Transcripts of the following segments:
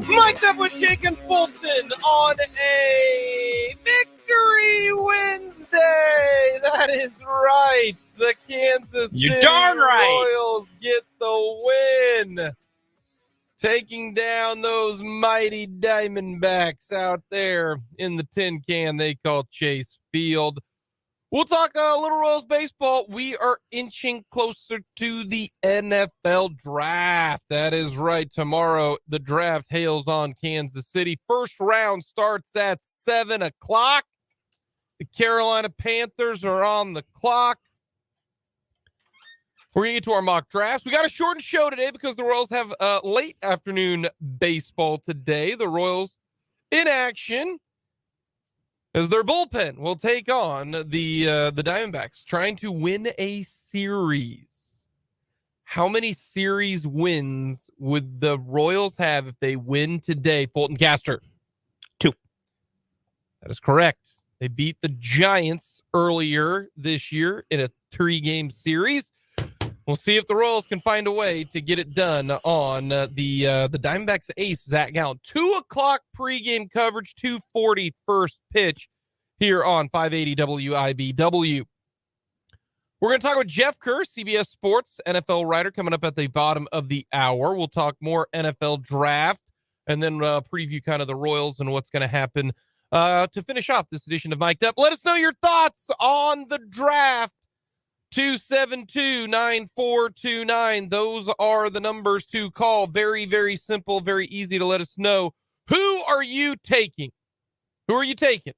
Mic'd up with Jake and Fulton on a Victory Wednesday. That is right. The Kansas City Royals get the win, taking down those mighty Diamondbacks out there in the tin can they call Chase Field. We'll talk a little Royals baseball. We are inching closer to the NFL draft. That is right. Tomorrow, the draft hails on Kansas City. First round starts at 7 o'clock. The Carolina Panthers are on the clock. We're going to get to our mock drafts. We got a shortened show today because the Royals have late afternoon baseball today. The Royals in action as their bullpen will take on the Diamondbacks, trying to win a series. How many series wins would the Royals have if they win today? Fulton Caster. 2. That is correct. They beat the Giants earlier this year in a 3-game series. We'll see if the Royals can find a way to get it done on the Diamondbacks ace, Zach Gallen. 2 o'clock pregame coverage, 2:40 first pitch here on 580 WIBW. We're going to talk with Jeff Kerr, CBS Sports NFL writer, coming up at the bottom of the hour. We'll talk more NFL draft and then preview kind of the Royals and what's going to happen to finish off this edition of Mic'd Up. Let us know your thoughts on the draft. 272-9429. Those are the numbers to call. Very, very simple, very easy to let us know. Who are you taking? Who are you taking?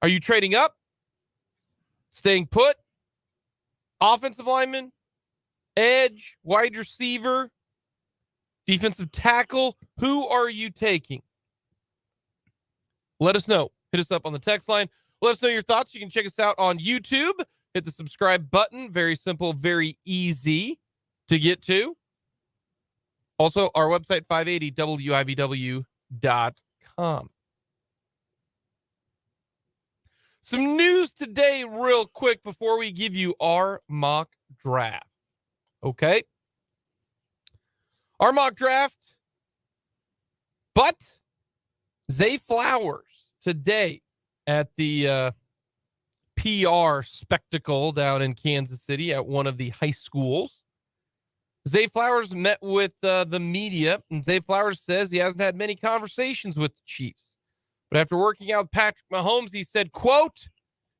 Are you trading up? Staying put? Offensive lineman? Edge? Wide receiver? Defensive tackle? Who are you taking? Let us know. Hit us up on the text line. Let us know your thoughts. You can check us out on YouTube. Hit the subscribe button. Very simple, very easy to get to. Also, our website, 580wibw.com. Some news today real quick before we give you our mock draft. Okay? Our mock draft. But Zay Flowers today at the PR spectacle down in Kansas City at one of the high schools. Zay Flowers met with the media, and Zay Flowers says he hasn't had many conversations with the Chiefs. But after working out with Patrick Mahomes, he said, quote,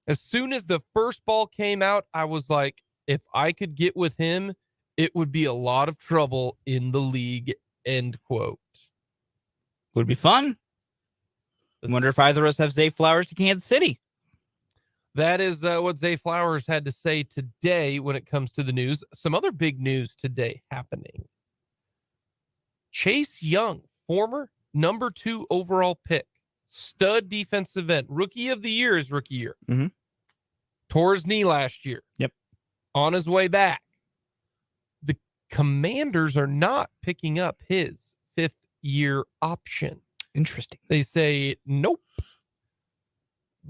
as soon as the first ball came out, I was like, if I could get with him, it would be a lot of trouble in the league, end quote. Would be fun. I wonder if either of us have Zay Flowers to Kansas City. That is what Zay Flowers had to say today when it comes to the news. Some other big news today happening. Chase Young, former number 2 overall pick, stud defensive end, rookie of the year is rookie year. Mm-hmm. Tore his knee last year. Yep. On his way back. The Commanders are not picking up his 5th-year option. Interesting. They say nope.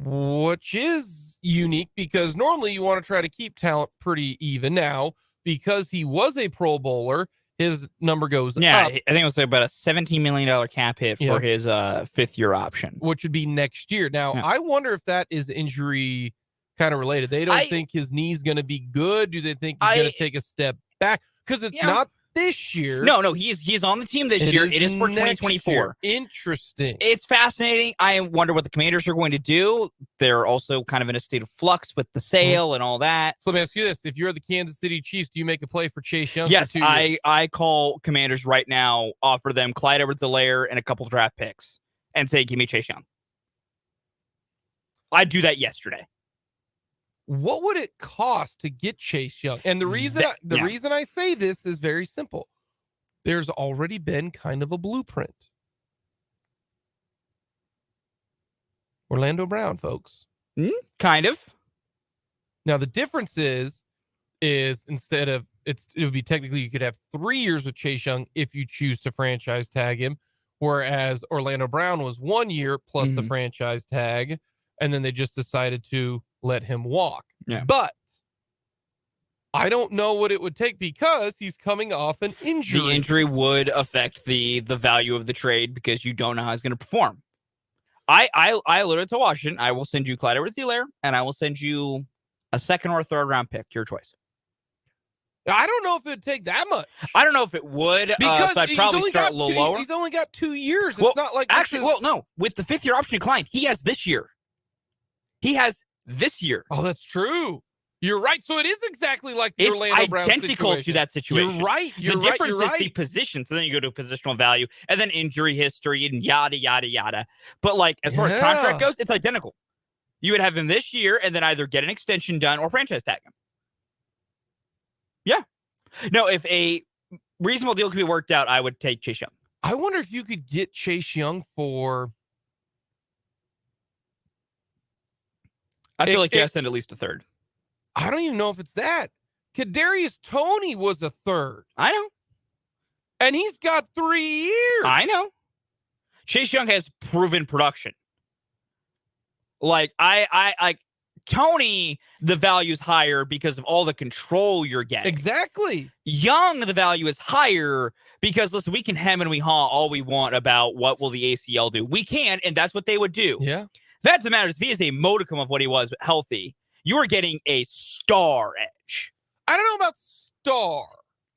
Which is unique because normally you want to try to keep talent pretty even. Now, because he was a Pro Bowler, his number goes up. I think it was about a $17 million cap hit for his 5th-year option. Which would be next year. Now, I wonder if that is injury kind of related. They don't think his knee's going to be good. Do they think he's going to take a step back? Because it's not this year. No, he's on the team this year. It is for 2024. Year. Interesting. It's fascinating. I wonder what the Commanders are going to do. They're also kind of in a state of flux with the sale and all that. So let me ask you this. If you're the Kansas City Chiefs, do you make a play for Chase Young? Yes, I call Commanders right now, offer them Clyde Edwards-Helaire and a couple of draft picks and say, give me Chase Young. I'd do that yesterday. What would it cost to get Chase Young? And the reason reason I say this is very simple. There's already been kind of a blueprint. Orlando Brown, folks. Kind of. Now the difference is instead of it would be technically you could have 3 years with Chase Young if you choose to franchise tag him, whereas Orlando Brown was 1 year plus the franchise tag, and then they just decided to let him walk. Yeah. But I don't know what it would take because he's coming off an injury. The injury would affect the value of the trade because you don't know how he's going to perform. I alluded to Washington. I will send you Clyde Edwards-Helaire, and I will send you a second or a third round pick. Your choice. I don't know if it'd take that much. I don't know if it would. Because so I'd probably start a little lower. He's only got 2 years. It's well, not like no. With the 5th year option decline, he has this year. He has this year. Oh, that's true. You're right. So it is exactly like the Orlando Browns situation. It's identical to that situation. You're right. The difference is the position. So then you go to positional value and then injury history and yada, yada, yada. But like as far as contract goes, it's identical. You would have him this year and then either get an extension done or franchise tag him. Yeah. No, if a reasonable deal could be worked out, I would take Chase Young. I wonder if you could get Chase Young for... I feel like you have to send at least a third. I don't even know if it's that. Kadarius Toney was a third. I know. And he's got 3 years. I know. Chase Young has proven production. Like, I Toney, the value is higher because of all the control you're getting. Exactly. Young, the value is higher because, listen, we can hem and we haw all we want about what will the ACL do. We can, and that's what they would do. Yeah. Fact of the matter is, if he is a modicum of what he was healthy, you are getting a star edge. I don't know about star.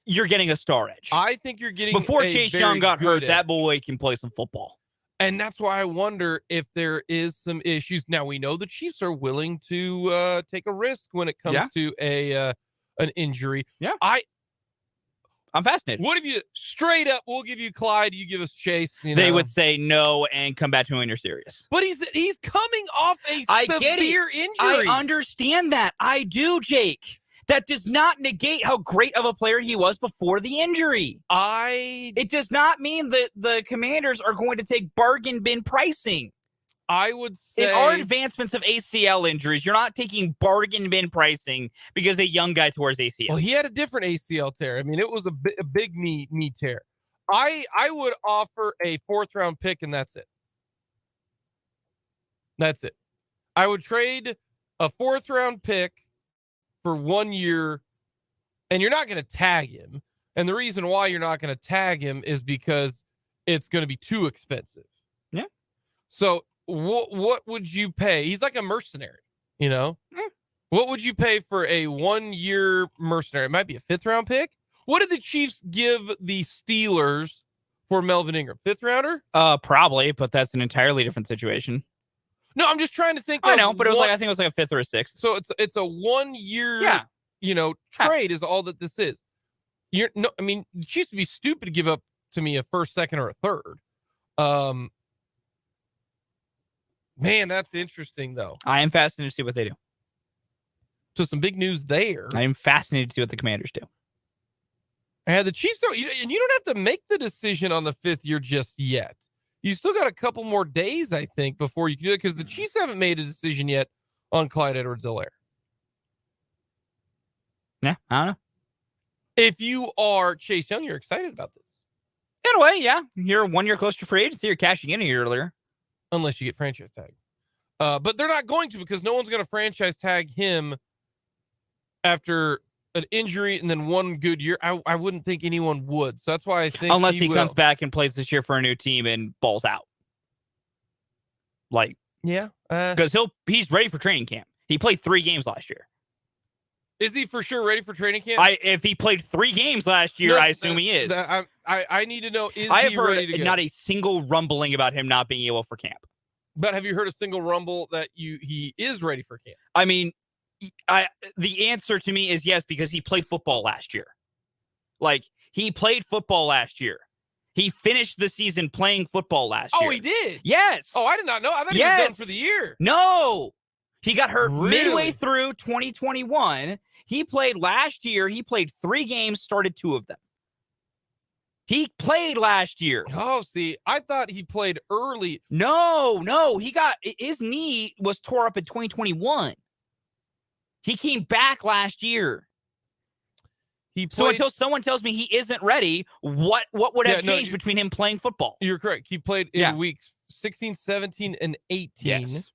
You're getting a star edge. I think you're getting Before Chase Young got hurt, that boy can play some football. And that's why I wonder if there is some issues. Now, we know the Chiefs are willing to take a risk when it comes to an injury. Yeah. I'm fascinated. What if you straight up, we'll give you Clyde, you give us Chase. They would say no and come back to me when you're serious. But he's coming off a severe injury. I understand that. I do, Jake. That does not negate how great of a player he was before the injury. It does not mean that the Commanders are going to take bargain bin pricing. I would say... There are advancements of ACL injuries. You're not taking bargain bin pricing because a young guy tore his ACL. Well, he had a different ACL tear. I mean, it was a big knee tear. I would offer a 4th-round pick, and that's it. That's it. I would trade a 4th-round pick for 1 year, and you're not going to tag him. And the reason why you're not going to tag him is because it's going to be too expensive. Yeah. So what would you pay? He's like a mercenary, you know? What would you pay for a 1 year mercenary? It might be a 5th round pick. What did the Chiefs give the Steelers for Melvin Ingram? 5th rounder? Probably, but that's an entirely different situation. No, I'm just trying to think. I know, but it was I think it was like a 5th or a 6th. So it's a 1 year, trade is all that this is. The Chiefs would be stupid to give up to me a 1st, 2nd, or a 3rd. Man, that's interesting, though. I am fascinated to see what they do. So some big news there. I am fascinated to see what the Commanders do. And the Chiefs don't, and you don't have to make the decision on the 5th year just yet. You still got a couple more days, I think, before you can do it, because the Chiefs haven't made a decision yet on Clyde Edwards-Helaire. Yeah, I don't know. If you are Chase Young, you're excited about this. In a way, yeah. You're 1 year close to free agency. You're cashing in a year earlier. Unless you get franchise tag. But they're not going to, because no one's going to franchise tag him after an injury and then 1 good year. I wouldn't think anyone would. So that's why I think unless he comes back and plays this year for a new team and balls out. Yeah. Because he's ready for training camp. He played 3 games last year. Is he for sure ready for training camp? If he played 3 games last year, I assume he is. I need to know, is I have he heard ready to go? Not a single rumbling about him not being able for camp. But have you heard a single rumble that he is ready for camp? I mean, the answer to me is yes, because he played football last year. He played football last year. He finished the season playing football last year. Oh, he did? Yes. Oh, I did not know. I thought he was done for the year. No. He got hurt Really? midway through 2021. He played last year. He played 3 games, started 2 of them. He played last year. Oh, see, I thought he played early. No. His knee was tore up in 2021. He came back last year. So until someone tells me he isn't ready, what would have changed between him playing football? You're correct. He played in weeks 16, 17, and 18. Yes.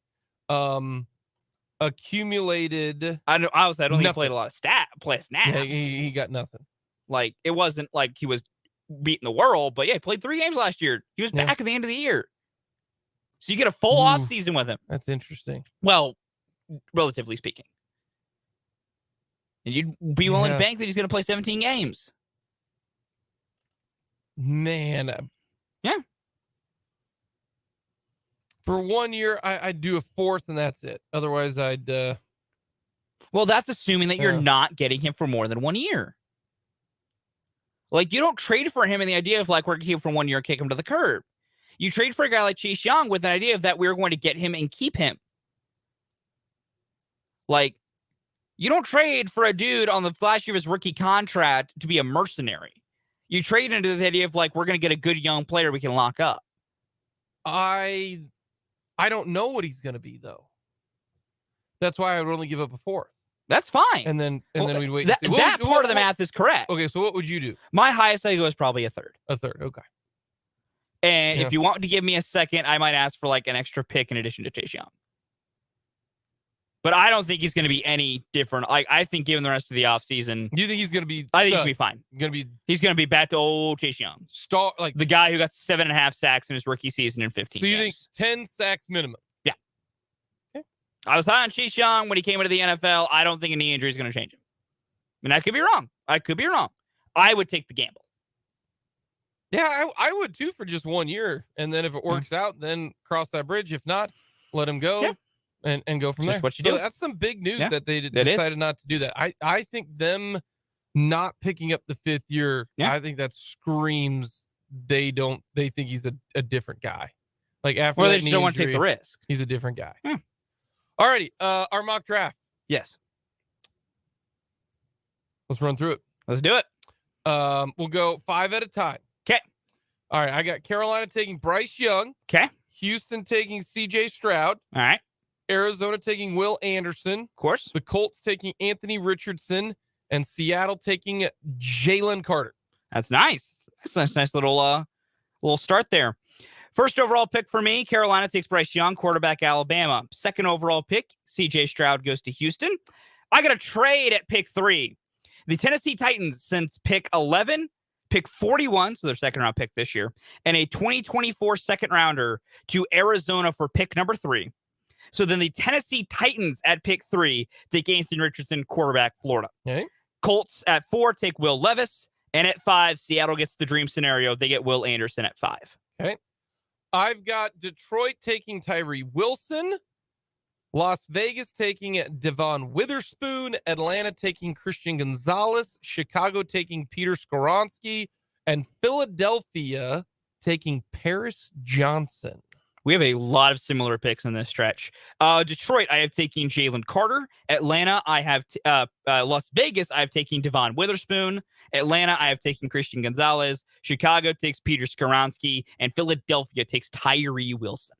accumulated. I don't think he played a lot of snaps. Yeah, he got nothing. Like, it wasn't like he was beating the world, but yeah, he played 3 games last year. He was back at the end of the year. So you get a full off season with him. That's interesting. Well, relatively speaking. And you'd be willing to bank that he's going to play 17 games. Man. Yeah. For 1 year, I'd do a fourth and that's it. Otherwise, I'd... Well, that's assuming that you're not getting him for more than 1 year. Like, you don't trade for him in the idea of, like, we're going to keep him for 1 year and kick him to the curb. You trade for a guy like Chase Young with an idea of that we're going to get him and keep him. Like, you don't trade for a dude on the last year of his rookie contract to be a mercenary. You trade into the idea of, like, we're going to get a good young player we can lock up. I don't know what he's going to be, though. That's why I would only give up a fourth. That's fine. And then we'd wait. That part of the math is correct. Okay, so what would you do? My highest I go is probably a third. A third, okay. And if you want to give me a second, I might ask for like an extra pick in addition to Chase Young. But I don't think he's going to be any different. I think given the rest of the offseason. Do you think he's going to be... I think he's going to be fine. He's going to be back to old Chase Young. Like the guy who got 7.5 sacks in his rookie season in 15 So you games. think 10 sacks minimum? Yeah. Okay. I was high on Chase Young when he came into the NFL. I don't think a knee injury is going to change him. I mean, I could be wrong. I would take the gamble. Yeah, I would too for just 1 year. And then if it works out, then cross that bridge. If not, let him go and go from there. What you do. That's some big news that they decided not to do that. I think them not picking up the 5th year, I think that screams they think he's a different guy. Like after they just don't want to take the risk. He's a different guy. Alrighty, our mock draft. Yes. Let's run through it. Let's do it. We'll go 5 at a time. Okay. All right, I got Carolina taking Bryce Young. Okay. Houston taking C.J. Stroud. All right. Arizona taking Will Anderson. Of course. The Colts taking Anthony Richardson. And Seattle taking Jalen Carter. That's nice. That's a nice little start there. First overall pick for me, Carolina takes Bryce Young, quarterback, Alabama. Second overall pick, C.J. Stroud goes to Houston. I got a trade at pick 3. The Tennessee Titans since pick 11, pick 41, so their second round pick this year, and a 2024 second rounder to Arizona for pick number 3. So then the Tennessee Titans at pick 3 take Anthony Richardson, quarterback, Florida. Okay. Colts at 4 take Will Levis, and at 5, Seattle gets the dream scenario. They get Will Anderson at 5. Okay. I've got Detroit taking Tyree Wilson. Las Vegas taking Devon Witherspoon, Atlanta taking Christian Gonzalez, Chicago taking Peter Skoronski, and Philadelphia taking Paris Johnson. We have a lot of similar picks in this stretch. Detroit, I have taken Jalen Carter. Atlanta, I have Las Vegas, I have taken Devon Witherspoon. Atlanta, I have taken Christian Gonzalez. Chicago takes Peter Skoronski, and Philadelphia takes Tyree Wilson.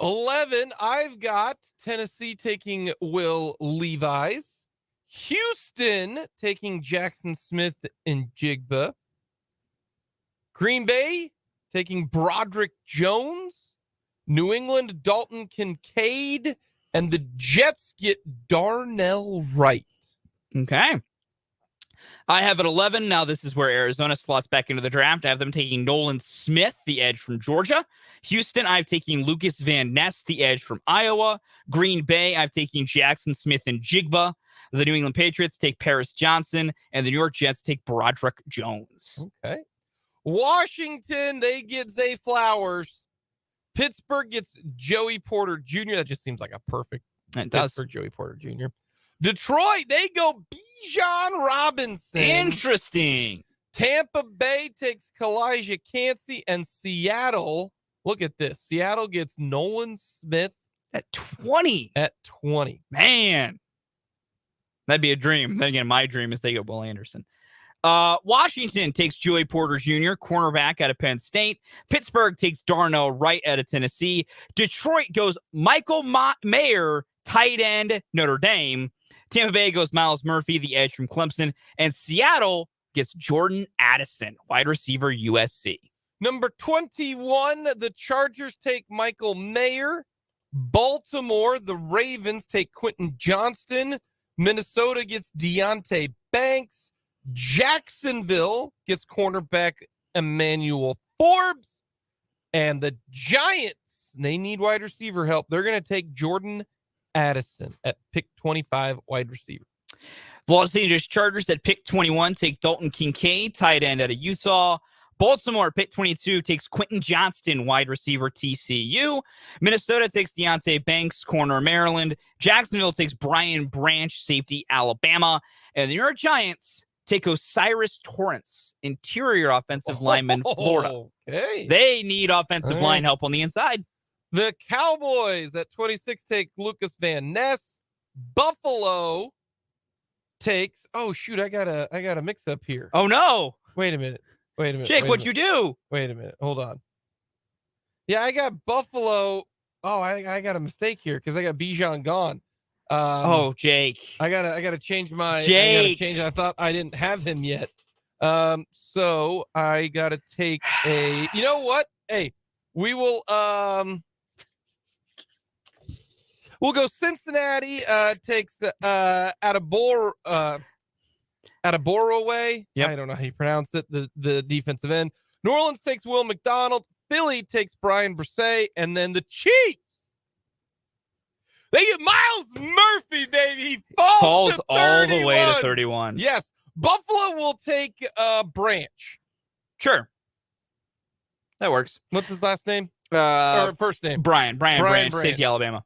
11, I've got Tennessee taking Will Levis. Houston taking Jackson Smith and Jigba. Green Bay taking Broderick Jones. New England, Dalton Kincaid. And the Jets get Darnell Wright. Okay. I have at 11. Now this is where Arizona slots back into the draft. I have them taking Nolan Smith, the edge from Georgia. Houston, I've taken Lucas Van Ness, the edge from Iowa. Green Bay, I've taken Jackson Smith and Jigba. The New England Patriots take Paris Johnson, and the New York Jets take Broderick Jones. Okay. Washington, they get Zay Flowers. Pittsburgh gets Joey Porter Jr. That just seems like a perfect fit for Joey Porter Jr. Detroit, they go Bijan Robinson. Interesting. Tampa Bay takes Kalijah Cansey, and Seattle, look at this. Seattle gets Nolan Smith at 20. Man, that'd be a dream. Then again, my dream is they get Will Anderson. Washington takes Joey Porter Jr., cornerback out of Penn State. Pittsburgh takes Darnell Wright out of Tennessee. Detroit goes Michael Mayer, tight end, Notre Dame. Tampa Bay goes Miles Murphy, the edge from Clemson. And Seattle gets Jordan Addison, wide receiver, USC. Number 21, the Chargers take Michael Mayer. Baltimore, the Ravens take Quentin Johnston. Minnesota gets Deontay Banks. Jacksonville gets cornerback Emmanuel Forbes. And the Giants, they need wide receiver help. They're going to take Jordan Addison at pick 25 wide receiver. Los Angeles Chargers at pick 21 take Dalton Kincaid, tight end out of Utah. Baltimore, pick 22, takes Quentin Johnston, wide receiver, TCU. Minnesota takes Deontay Banks, corner, Maryland. Jacksonville takes Brian Branch, safety, Alabama. And the New York Giants take Osiris Torrance, interior offensive lineman, Florida. Okay. They need offensive line help on the inside. The Cowboys at 26 take Lucas Van Ness. Buffalo takes, oh shoot, I got a mix up here. Oh no. Wait a minute. Jake, what'd you do? Wait a minute. Hold on. Yeah, I got Buffalo. Oh, I got a mistake here because I got Bijan gone. Jake. I gotta change my Jake. I thought I didn't have him yet. So I gotta take a, you know what? Hey, we will we'll go Cincinnati takes Adeborough. Yep. I don't know how you pronounce it. The defensive end. New Orleans takes Will McDonald. Philly takes Brian Brisset, and then the Chiefs, they get Miles Murphy, baby. He falls all the way to 31. Yes. Buffalo will take Branch. Sure. That works. What's his last name? Or first name? Brian Branch, safety, Alabama.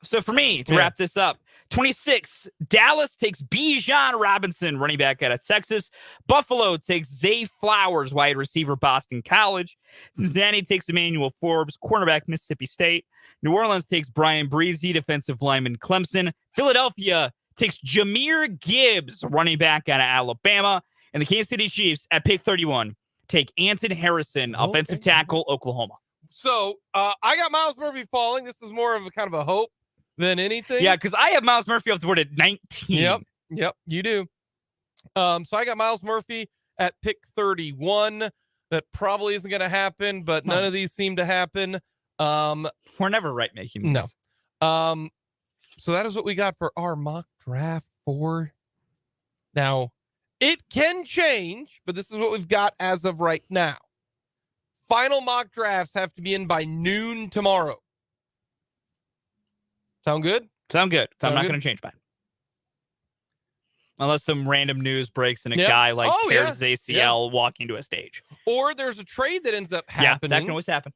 So for me, to wrap this up, 26, Dallas takes Bijan Robinson, running back out of Texas. Buffalo takes Zay Flowers, wide receiver, Boston College. Cincinnati takes Emmanuel Forbes, cornerback, Mississippi State. New Orleans takes Brian Breezy, defensive lineman, Clemson. Philadelphia takes Jahmyr Gibbs, running back out of Alabama. And the Kansas City Chiefs at pick 31 take Anton Harrison, offensive tackle, Oklahoma. So I got Miles Murphy falling. This is more of a kind of a hope than anything. Yeah, because I have Miles Murphy off the board at 19. Yep, you do. So I got Miles Murphy at pick 31. That probably isn't going to happen, but none of these seem to happen. We're never right making these. No. So that is what we got for our mock draft for now. It can change, but this is what we've got as of right now. Final mock drafts have to be in by noon tomorrow. Sound good? Sound good. I'm not going to change mine. Unless some random news breaks and a guy tears his ACL walking to a stage. Or there's a trade that ends up happening. Yeah, that can always happen.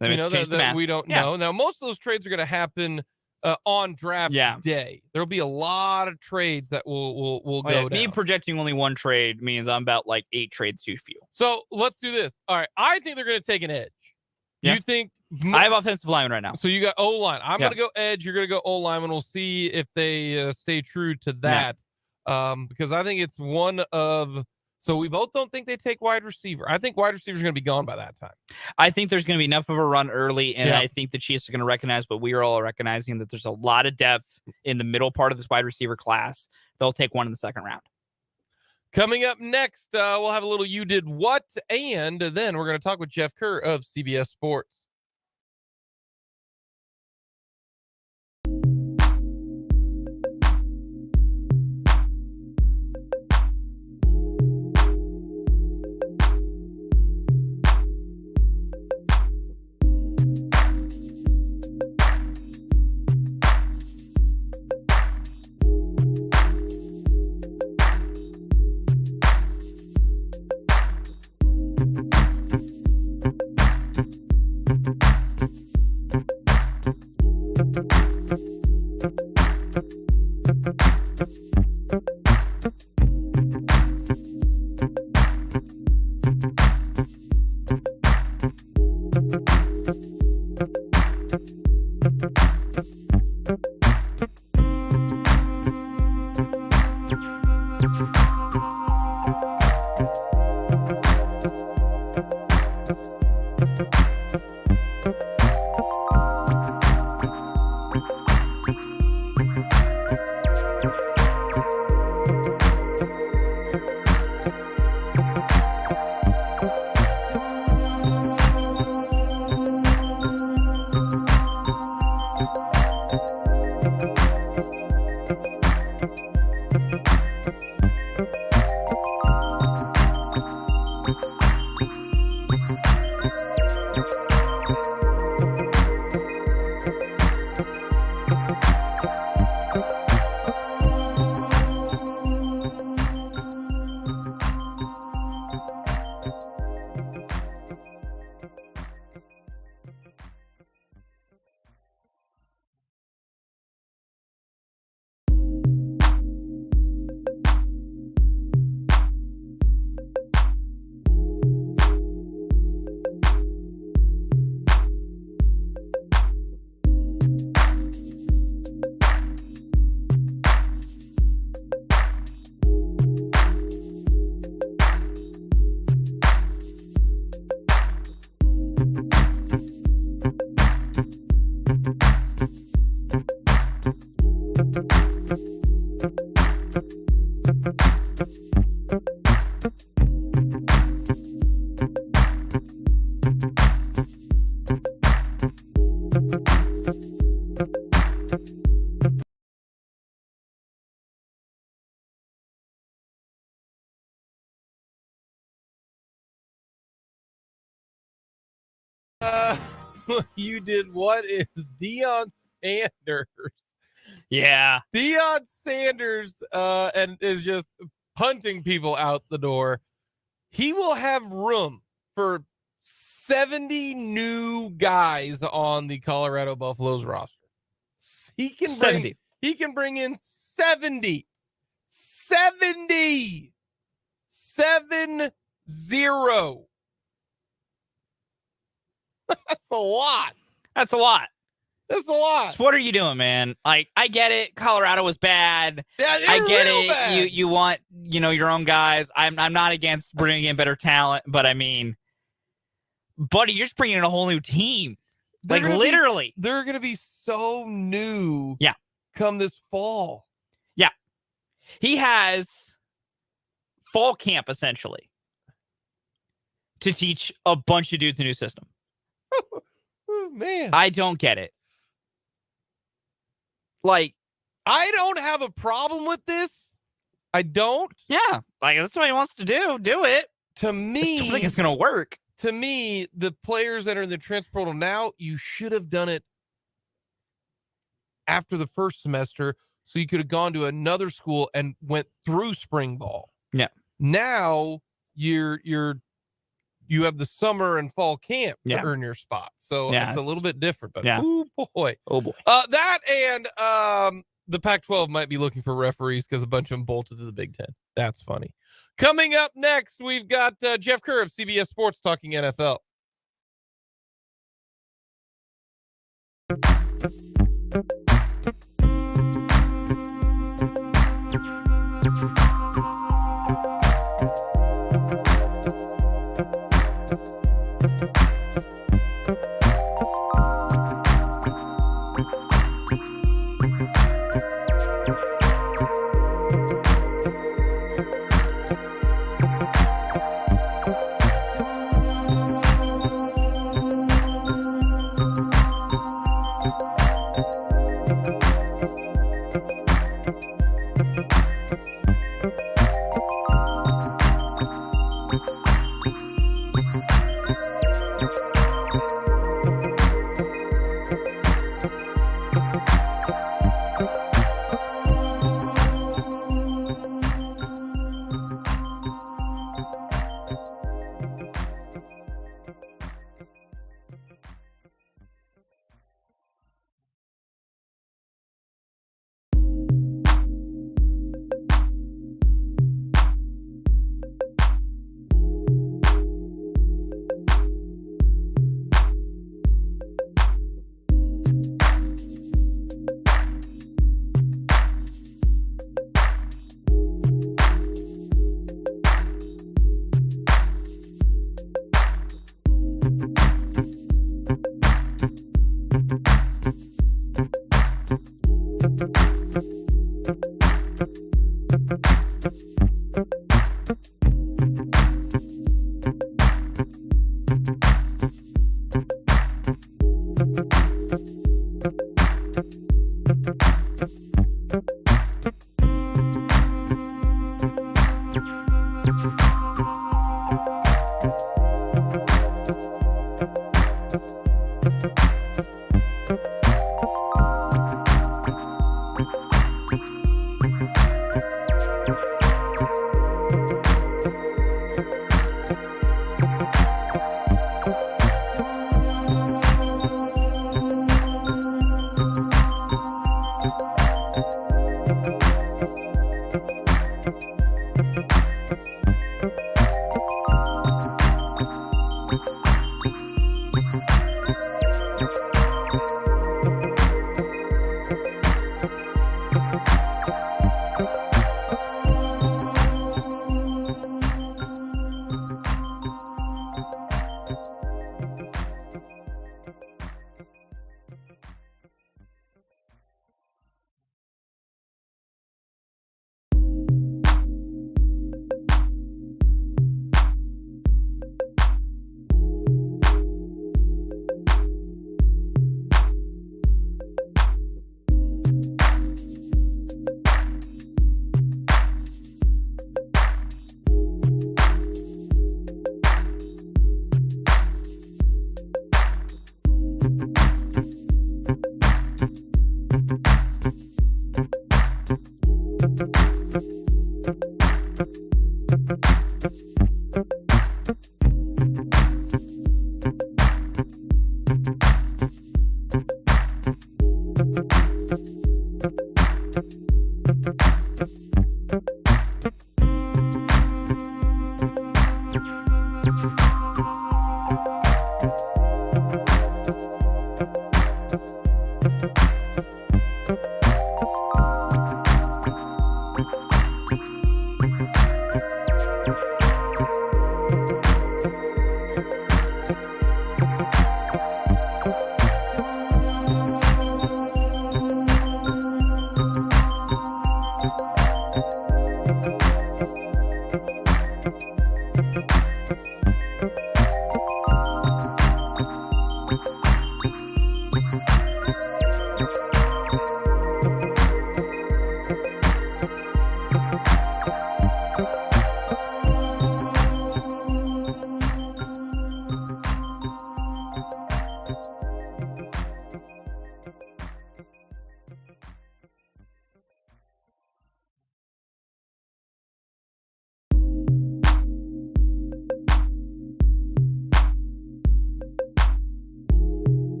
That we don't know. Now, most of those trades are going to happen on draft day. There'll be a lot of trades that will go down. Me projecting only one trade means I'm about 8 trades too few. So let's do this. All right. I think they're going to take an edge. Yeah. You think I have offensive lineman right now. So you got O-line. I'm going to go edge. You're going to go O-lineman. We'll see if they stay true to that. Because I think it's one of... So we both don't think they take wide receiver. I think wide receivers are going to be gone by that time. I think there's going to be enough of a run early, and I think the Chiefs are going to recognize, but we are all recognizing that there's a lot of depth in the middle part of this wide receiver class. They'll take one in the second round. Coming up next, we'll have a little You Did What, and then we're going to talk with Jeff Kerr of CBS Sports. You did what is Deion Sanders. Yeah. Deion Sanders and is just punting people out the door. He will have room for 70 new guys on the Colorado Buffaloes roster. He can bring in 70. 70. 7-0. That's a lot. That's a lot. That's a lot. So what are you doing, man? Like, I get it. Colorado was bad. Yeah, I get real it. bad. You want, your own guys. I'm not against bringing in better talent, but I mean, buddy, you're just bringing in a whole new team. Like, literally. They're going to be so new. Yeah. Come this fall. Yeah. He has fall camp, essentially, to teach a bunch of dudes a new system. Oh, man. I don't get it. Like, I don't have a problem with this. I don't. Yeah. Like, that's what he wants to do. Do it. To me, I don't think it's going to work. To me, the players that are in the transfer portal now, you should have done it after the first semester so you could have gone to another school and went through spring ball. Yeah. Now you have the summer and fall camp to earn your spot. So it's a little bit different, but oh boy. That and the Pac-12 might be looking for referees because a bunch of them bolted to the Big Ten. That's funny. Coming up next, we've got Jeff Kerr of CBS Sports talking NFL.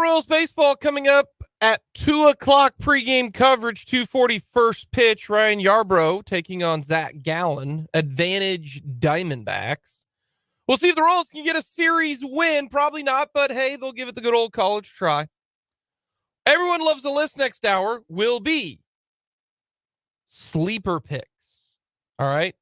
Royals baseball coming up at 2 o'clock pregame coverage, 2:40 first pitch. Ryan Yarbrough taking on Zach Gallen. Advantage Diamondbacks. We'll see if the Royals can get a series win. Probably not, but hey, they'll give it the good old college try. Everyone loves the list next hour will be sleeper picks. All right.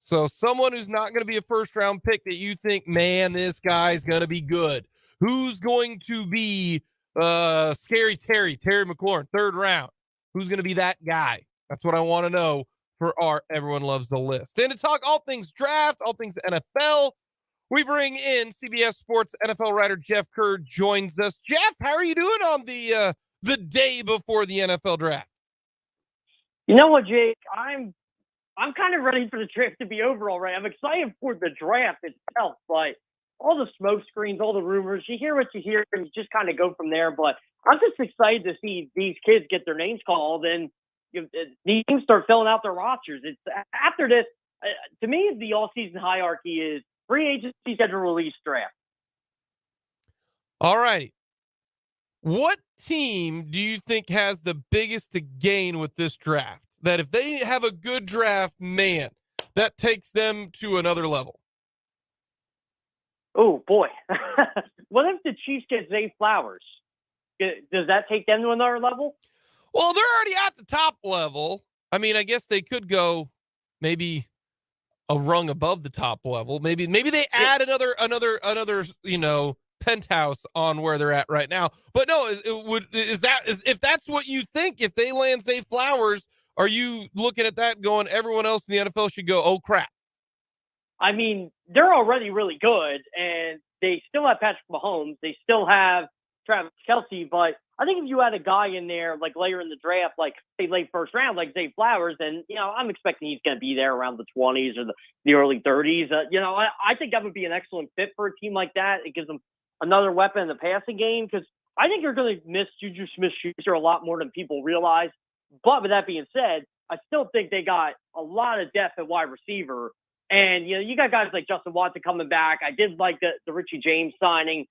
So someone who's not going to be a first round pick that you think, man, this guy's going to be good. Who's going to be Scary Terry McLaurin, third round? Who's going to be that guy? That's what I want to know for our Everyone Loves the List. And to talk all things draft, all things NFL, we bring in CBS Sports NFL writer Jeff Kerr joins us. Jeff, how are you doing on the day before the NFL draft? You know what, Jake? I'm kind of ready for the draft to be over already. I'm excited for the draft itself, but all the smoke screens, all the rumors, you hear what you hear, and you just kind of go from there. But I'm just excited to see these kids get their names called and these teams start filling out their rosters. It's after this, to me, the all-season hierarchy is free agency, schedule release, draft. All right. What team do you think has the biggest to gain with this draft? That if they have a good draft, man, that takes them to another level. Oh, boy. What if the Chiefs get Zay Flowers? Does that take them to another level? Well, they're already at the top level. I mean, I guess they could go maybe a rung above the top level. Maybe they add another, penthouse on where they're at right now. But no, if that's what you think, if they land Zay Flowers, are you looking at that going, everyone else in the NFL should go, oh crap? I mean, they're already really good, and they still have Patrick Mahomes. They still have Travis Kelce, but I think if you had a guy in there, like later in the draft, like say late first round, like Zay Flowers, then, I'm expecting he's going to be there around the 20s or the early 30s. I think that would be an excellent fit for a team like that. It gives them another weapon in the passing game, because I think you're going to miss Juju Smith-Schuster a lot more than people realize. But with that being said, I still think they got a lot of depth at wide receiver. And, you got guys like Justin Watson coming back. I did like the Richie James signing.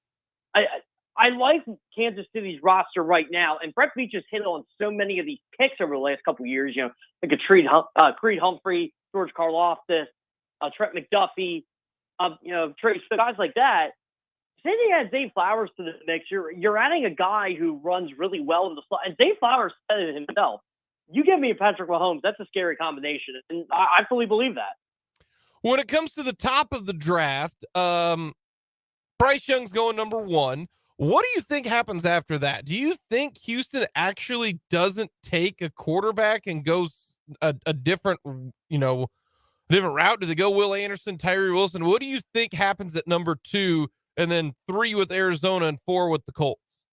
I like Kansas City's roster right now. And Brett Veach has hit on so many of these picks over the last couple of years, like a Creed Humphrey, George Karlaftis, Trent McDuffie, Trace, guys like that. Say they add Zay Flowers to the mix, you're adding a guy who runs really well in the slot. And Zay Flowers said it himself. You give me a Patrick Mahomes, that's a scary combination. And I fully believe that. When it comes to the top of the draft, Bryce Young's going number 1. What do you think happens after that? Do you think Houston actually doesn't take a quarterback and goes a different, different route? Do they go Will Anderson, Tyree Wilson? What do you think happens at number 2, and then 3 with Arizona and 4 with the Colts?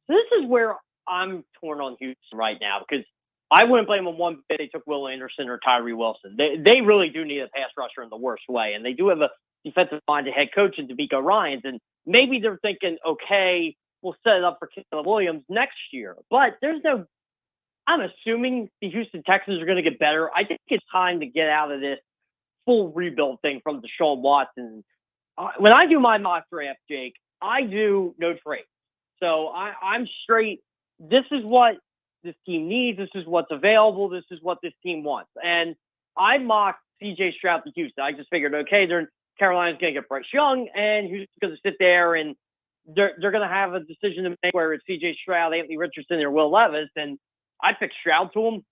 This is where I'm torn on Houston right now, because I wouldn't blame them one bit. They took Will Anderson or Tyree Wilson. They really do need a pass rusher in the worst way, and they do have a defensive-minded head coach in DeMeco Ryans, and maybe they're thinking, okay, we'll set it up for Caleb Williams next year. But I'm assuming the Houston Texans are going to get better. I think it's time to get out of this full rebuild thing from Deshaun Watson. When I do my mock draft, Jake, I do no trade. So I'm straight. This is what this team needs. This is what's available. This is what this team wants. And I mocked CJ Stroud to Houston. I just figured, okay, Carolina's going to get Bryce Young, and Houston's going to sit there, and they're going to have a decision to make where it's CJ Stroud, Anthony Richardson, or Will Levis. And I picked Stroud to him,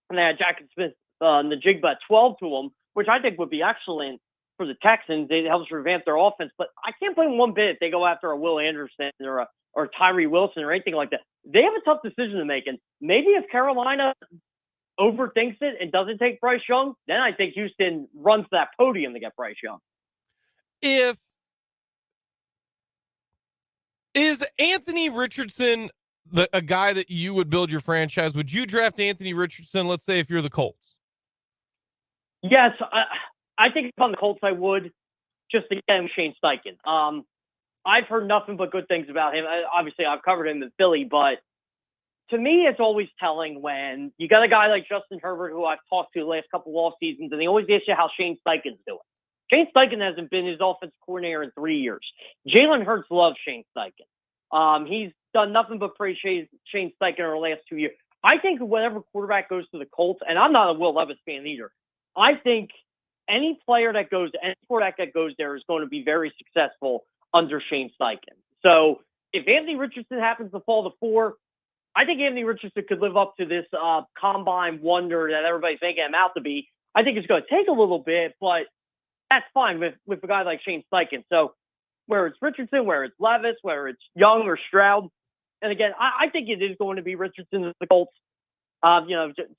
and they had Jackson Smith and the Jigba at 12 to him, which I think would be excellent for the Texans. It helps revamp their offense. But I can't blame one bit if they go after a Will Anderson or Tyree Wilson or anything like that. They have a tough decision to make. And maybe if Carolina overthinks it and doesn't take Bryce Young, then I think Houston runs that podium to get Bryce Young. Is Anthony Richardson a guy that you would build your franchise? Would you draft Anthony Richardson, let's say, if you're the Colts? Yes, I think if on the Colts I would, just to get him Shane Steichen. I've heard nothing but good things about him. Obviously, I've covered him in Philly, but to me, it's always telling when you got a guy like Justin Herbert, who I've talked to the last couple of off seasons, and they always ask you how Shane Steichen's doing. Shane Steichen hasn't been his offensive coordinator in 3 years. Jalen Hurts loves Shane Steichen. He's done nothing but praise Shane Steichen over the last 2 years. I think whatever quarterback goes to the Colts, and I'm not a Will Levis fan either, I think any quarterback that goes there is going to be very successful under Shane Steichen. So if Anthony Richardson happens to fall to 4, I think Anthony Richardson could live up to this combine wonder that everybody's making him out to be. I think it's going to take a little bit, but that's fine with a guy like Shane Steichen. So whether it's Richardson, whether it's Levis, whether it's Young or Stroud, and again, I think it is going to be Richardson as the Colts,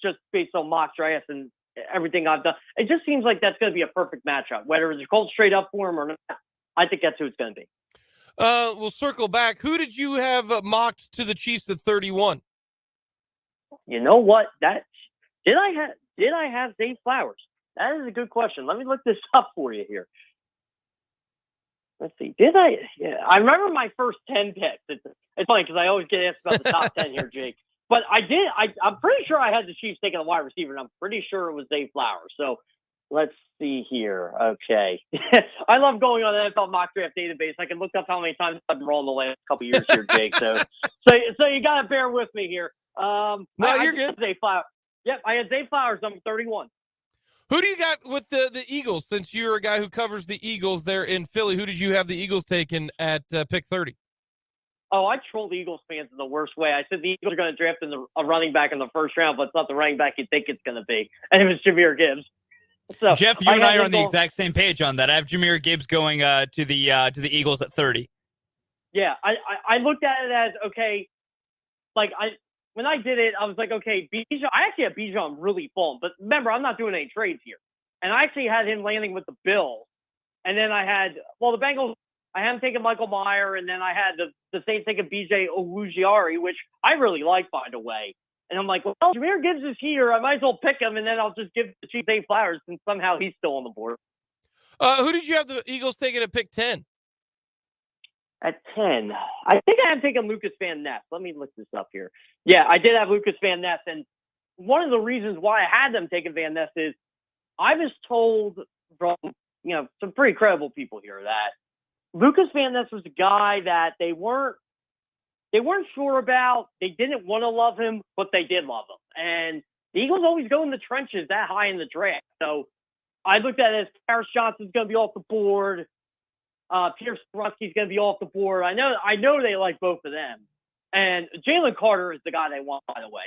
just based on mock drafts and everything I've done. It just seems like that's going to be a perfect matchup. Whether it's the Colts straight up for him or not, I think that's who it's going to be. We'll circle back. Who did you have mocked to the Chiefs at 31? You know what? Did I have Zay Flowers? That is a good question. Let me look this up for you here. Let's see. Did I? Yeah, I remember my first 10 picks. It's funny because I always get asked about the top 10 here, Jake. But I did. I'm pretty sure I had the Chiefs taking a wide receiver, and I'm pretty sure it was Zay Flowers. So let's see here. Okay. I love going on the NFL mock draft database. I can look up how many times I've been wrong the last couple years here, Jake. So you got to bear with me here. No, you're good. Zay Flowers. Yep, I had Zay Flowers, number 31. Who do you got with the Eagles? Since you're a guy who covers the Eagles there in Philly, who did you have the Eagles taken at pick 30? Oh, I trolled the Eagles fans in the worst way. I said the Eagles are going to draft a running back in the first round, but it's not the running back you think it's going to be. And it was Jahmyr Gibbs. So Jeff, you and I are on the exact same page on that. I have Jahmyr Gibbs going to the Eagles at 30. Yeah, I looked at it as, okay, when I did it, I was like, okay, Bijan. I actually had Bijan really full, but remember, I'm not doing any trades here. And I actually had him landing with the Bills. And then I had, the Bengals, I had him taking Michael Meyer, and then I had the Saints taking B.J. Owujiari, which I really like, by the way. And I'm like, well, Jahmyr Gibbs is here. I might as well pick him, and then I'll just give the Chiefs Zay Flowers since somehow he's still on the board. Who did you have the Eagles taking at pick 10? At 10, I think I am taking Lucas Van Ness. Let me look this up here. Yeah, I did have Lucas Van Ness, and one of the reasons why I had them taking Van Ness is I was told from some pretty credible people here that Lucas Van Ness was a guy that they weren't sure about. They didn't want to love him, but they did love him. And the Eagles always go in the trenches that high in the draft. So I looked at it as Paris Johnson's going to be off the board. Pierce Brusky's going to be off the board. I know they like both of them. And Jalen Carter is the guy they want, by the way.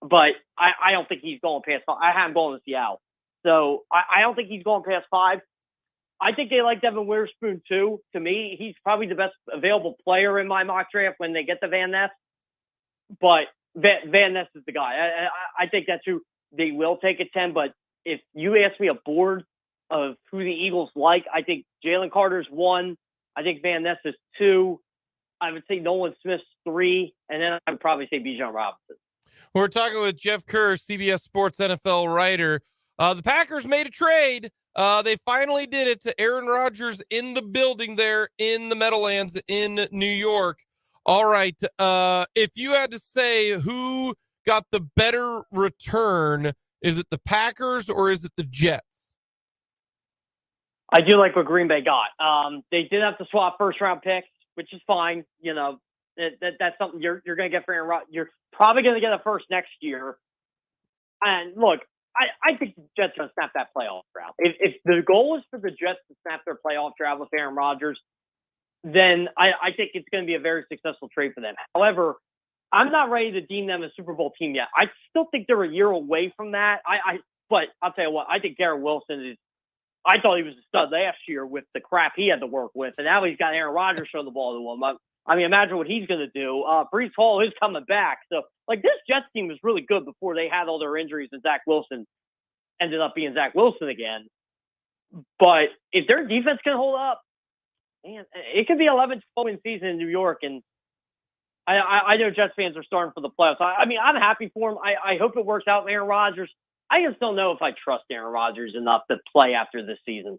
But I don't think he's going past 5. I have him going to Seattle. So I don't think he's going past 5. I think they like Devin Witherspoon, too. To me, he's probably the best available player in my mock draft when they get to Van Ness. But Van Ness is the guy. I think that's who they will take at 10. But if you ask me a board of who the Eagles like, I think Jalen Carter's 1. I think Van Ness is 2. I would say Nolan Smith's 3. And then I would probably say Bijan Robinson. We're talking with Jeff Kerr, CBS Sports NFL writer. The Packers made a trade. They finally did it to Aaron Rodgers in the building there in the Meadowlands in New York. All right. If you had to say who got the better return, is it the Packers or is it the Jets? I do like what Green Bay got. They did have to swap first-round picks, which is fine. That's something you're going to get for Aaron Rodgers. You're probably going to get a first next year. And look, I think the Jets are going to snap that playoff drought. If the goal is for the Jets to snap their playoff drought with Aaron Rodgers, then I think it's going to be a very successful trade for them. However, I'm not ready to deem them a Super Bowl team yet. I still think they're a year away from that. But I'll tell you what, I think Garrett Wilson is. I thought he was a stud last year with the crap he had to work with, and now he's got Aaron Rodgers throwing the ball to him. I mean, imagine what he's going to do. Breece Hall is coming back. So, this Jets team was really good before they had all their injuries, and Zach Wilson ended up being Zach Wilson again. But if their defense can hold up, man, it could be 11-12 win season in New York. And I know Jets fans are starting for the playoffs. I mean, I'm happy for him. I hope it works out with Aaron Rodgers. I just don't know if I trust Aaron Rodgers enough to play after this season.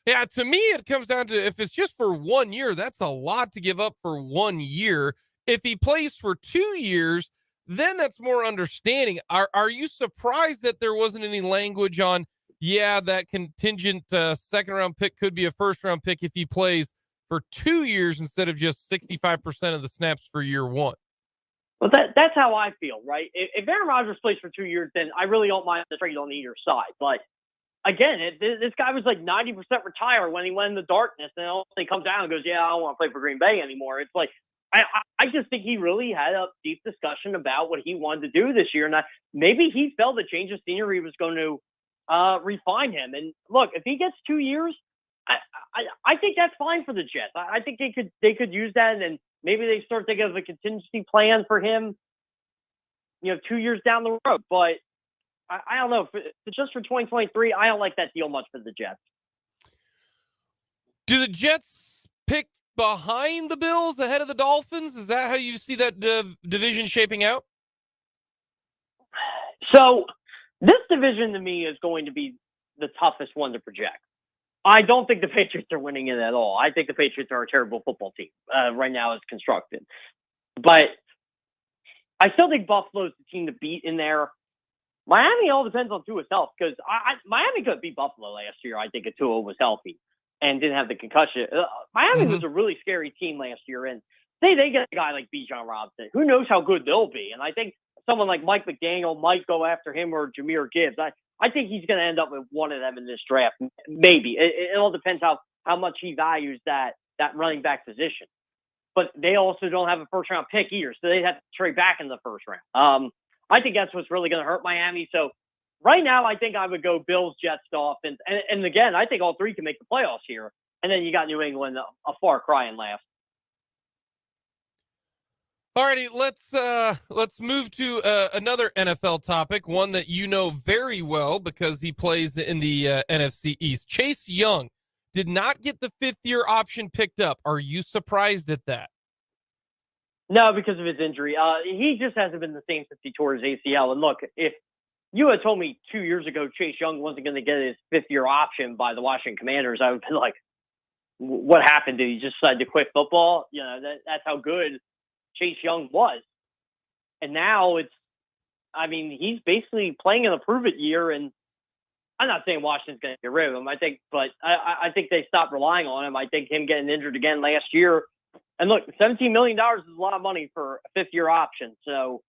Yeah, to me, it comes down to if it's just for 1 year, that's a lot to give up for 1 year. If he plays for 2 years, then that's more understanding. Are you surprised that there wasn't any language on, that contingent second-round pick could be a first-round pick if he plays for 2 years instead of just 65% of the snaps for year one. Well, that's how I feel, right? If Aaron Rodgers plays for 2 years, then I really don't mind the trade on either side. But again, this guy was like 90% retired when he went in the darkness, and he comes out and goes, "Yeah, I don't want to play for Green Bay anymore." It's like I just think he really had a deep discussion about what he wanted to do this year, and maybe he felt the change of scenery was going to refine him. And look, if he gets 2 years, I think that's fine for the Jets. I think they could use that, and then maybe they start thinking of a contingency plan for him, 2 years down the road. But I don't know. Just for 2023, I don't like that deal much for the Jets. Do the Jets pick behind the Bills, ahead of the Dolphins? Is that how you see that division shaping out? So this division to me is going to be the toughest one to project. I don't think the Patriots are winning it at all. I think the Patriots are a terrible football team right now as constructed. But I still think Buffalo's the team to beat in there. Miami all depends on Tua's health, because Miami could beat Buffalo last year, I think, if Tua was healthy and didn't have the concussion. Miami was a really scary team last year, and they get a guy like Bijan Robinson. Who knows how good they'll be? And I think someone like Mike McDaniel might go after him, or Jahmyr Gibbs. I think he's going to end up with one of them in this draft. Maybe. It all depends how much he values that running back position. But they also don't have a first-round pick either, so they'd have to trade back in the first round. I think that's what's really going to hurt Miami. So right now, I think I would go Bills, Jets, Dolphins. And again, I think all three can make the playoffs here. And then you got New England, a far cry and last. Alrighty, let's move to another NFL topic, one that you know very well because he plays in the NFC East. Chase Young did not get the fifth-year option picked up. Are you surprised at that? No, because of his injury. He just hasn't been the same since he tore his ACL. And look, if you had told me 2 years ago Chase Young wasn't going to get his fifth-year option by the Washington Commanders, I would have been like, what happened? Did he just decide to quit football? That's how good Chase Young was. And now he's basically playing in a prove-it year. And I'm not saying Washington's going to get rid of him. I think they stopped relying on him. I think him getting injured again last year. And look, $17 million is a lot of money for a fifth-year option. So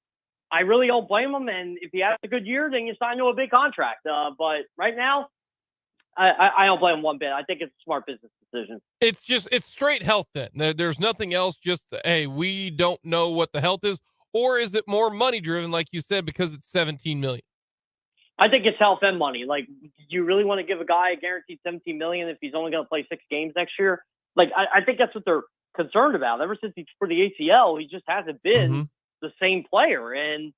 I really don't blame him. And if he has a good year, then you sign to a big contract. But right now, I don't blame him one bit. I think it's a smart business decision. It's straight health then. There's nothing else, just, hey, we don't know what the health is. Or is it more money-driven, like you said, because it's $17 million? I think it's health and money. Like, do you really want to give a guy a guaranteed $17 million if he's only going to play 6 games next year? Like, I think that's what they're concerned about. Ever since he tore the ACL, he just hasn't been the same player. And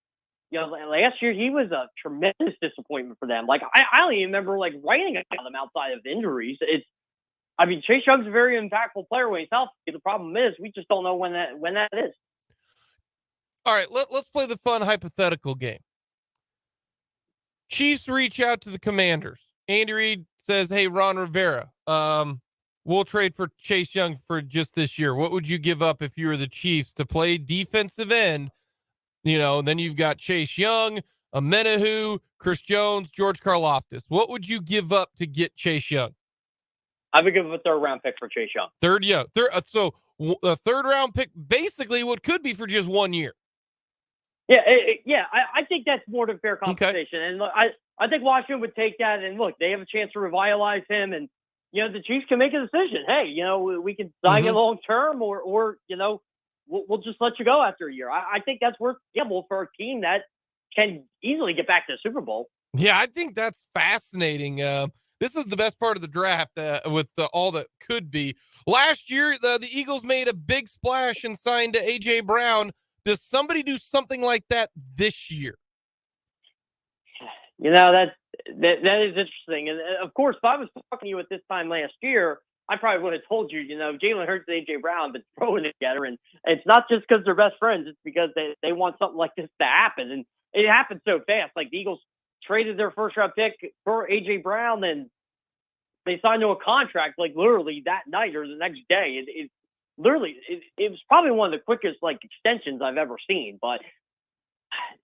last year he was a tremendous disappointment for them. Like, I don't even remember writing about him outside of injuries. Chase Young's a very impactful player when he's healthy. The problem is we just don't know when that is. All right, let's play the fun hypothetical game. Chiefs reach out to the Commanders. Andy Reid says, "Hey, Ron Rivera, we'll trade for Chase Young for just this year. What would you give up if you were the Chiefs to play defensive end? Then you've got Chase Young, Amenahu, Chris Jones, George Karlaftis. What would you give up to get Chase Young?" I would give him a third-round pick for Chase Young. So a third-round pick, basically what could be for just 1 year. Yeah, I think that's more than fair compensation. Okay. And look, I think Washington would take that. And look, they have a chance to revitalize him. And, the Chiefs can make a decision. Hey, we can sign you long-term or we'll just let you go after a year. I think that's worth gamble for a team that can easily get back to the Super Bowl. Yeah, I think that's fascinating. This is the best part of the draft with all that could be. Last year, the Eagles made a big splash and signed to A.J. Brown. Does somebody do something like that this year? That is interesting. And of course, if I was talking to you at this time last year, I probably would have told you, Jalen Hurts and A.J. Brown have been throwing together. And it's not just because they're best friends. It's because they want something like this to happen. And it happened so fast. Like, the Eagles traded their first-round pick for A.J. Brown, and they signed to a contract, literally that night or the next day. It was probably one of the quickest, extensions I've ever seen. But,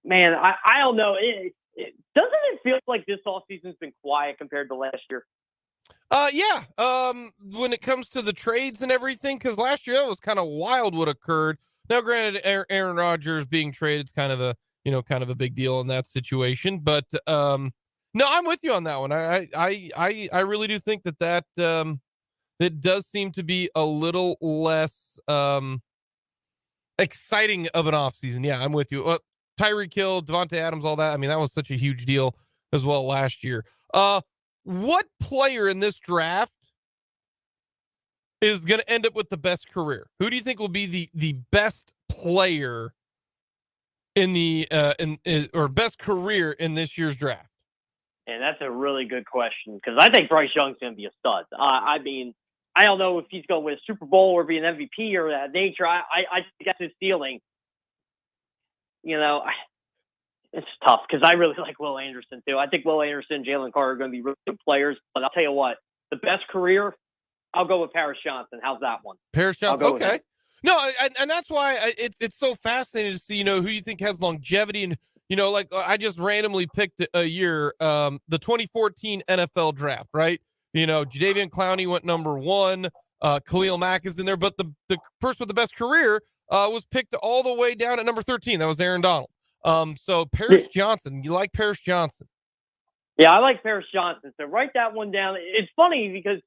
man, I don't know. Doesn't it feel like this offseason's been quiet compared to last year? Yeah. When it comes to the trades and everything, because last year that was kind of wild what occurred. Now, granted, Aaron Rodgers being traded is kind of a kind of a big deal in that situation. But no, I'm with you on that one. I really do think that it does seem to be a little less exciting of an offseason. Yeah, I'm with you. Tyreek Hill, Devontae Adams, all that. I mean, that was such a huge deal as well last year. What player in this draft is going to end up with the best career? Who do you think will be the best player in the or best career in this year's draft? And that's a really good question because I think Bryce Young's going to be a stud. I mean, I don't know if he's going to win a Super Bowl or be an MVP or that nature. I think that's his ceiling. You know, it's tough because I really like Will Anderson too. I think Will Anderson and Jalen Carter are going to be really good players. But I'll tell you what, the best career, I'll go with Paris Johnson. How's that one? Paris Johnson. Okay. No, and that's why it's so fascinating to see, who you think has longevity. And, like I just randomly picked a year, the 2014 NFL draft, right? Jadeveon Clowney went number 1. Khalil Mack is in there, but the person with the best career was picked all the way down at number 13. That was Aaron Donald. So Paris Johnson, you like Paris Johnson? Yeah, I like Paris Johnson. So write that one down. It's funny because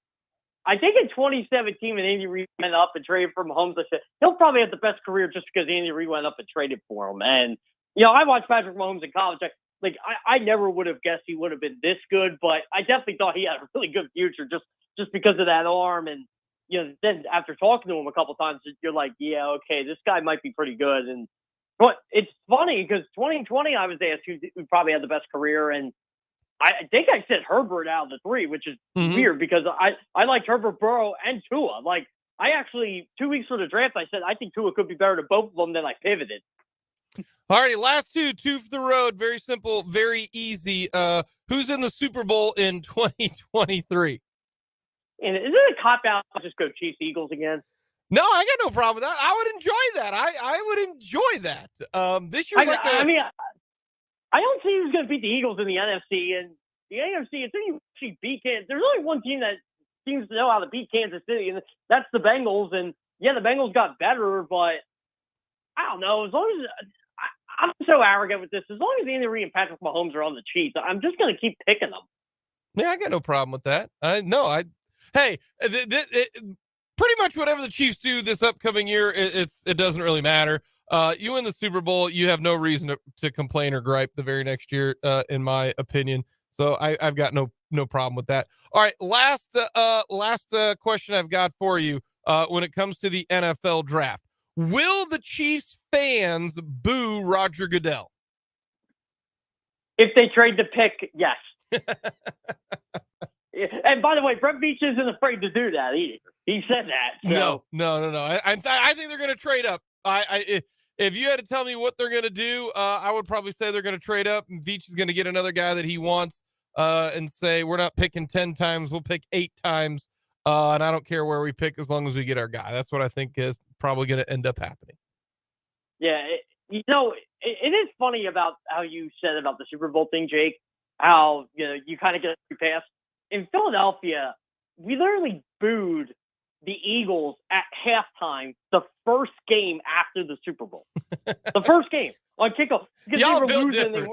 I think in 2017 when Andy Reid went up and traded for Mahomes, I said he'll probably have the best career just because Andy Reid went up and traded for him. And I watched Patrick Mahomes in college. I never would have guessed he would have been this good, but I definitely thought he had a really good future just because of that arm. And then after talking to him a couple times, you're like, yeah, okay, this guy might be pretty good. And but it's funny because 2020 I was asked who probably had the best career, and I think I said Herbert out of the 3, which is weird because I liked Herbert, Burrow, and Tua. Like, I actually, 2 weeks for the draft, I said I think Tua could be better than both of them. Then I pivoted. All righty, last two for the road. Very simple, very easy. Who's in the Super Bowl in 2023? And is it a cop-out to just go Chiefs Eagles again? No, I got no problem with that. I would enjoy that. I would enjoy that. This year's I don't see who's going to beat the Eagles in the NFC. And the AFC, until you actually beat Kansas, there's only one team that seems to know how to beat Kansas City, and that's the Bengals. And, yeah, the Bengals got better, but I don't know. As long as I'm so arrogant with this, as long as Andy Reid and Patrick Mahomes are on the Chiefs, I'm just going to keep picking them. Yeah, I got no problem with that. Hey, pretty much whatever the Chiefs do this upcoming year, it doesn't really matter. You win the Super Bowl, you have no reason to complain or gripe the very next year, in my opinion. So I've got no problem with that. All right, last question I've got for you when it comes to the NFL draft. Will the Chiefs fans boo Roger Goodell? If they trade the pick, yes. And by the way, Brett Veach isn't afraid to do that either. He said that. So. No. I think they're going to trade up. If you had to tell me what they're going to do, I would probably say they're going to trade up, and Veach is going to get another guy that he wants, and say we're not picking 10 times, we'll pick 8 times, and I don't care where we pick as long as we get our guy. That's what I think is probably going to end up happening. Yeah, it is funny about how you said about the Super Bowl thing, Jake. How you kind of get a pass. In Philadelphia, we literally booed the Eagles at halftime the first game after the Super Bowl. The first game on kickoff. Because y'all they were built losing. different.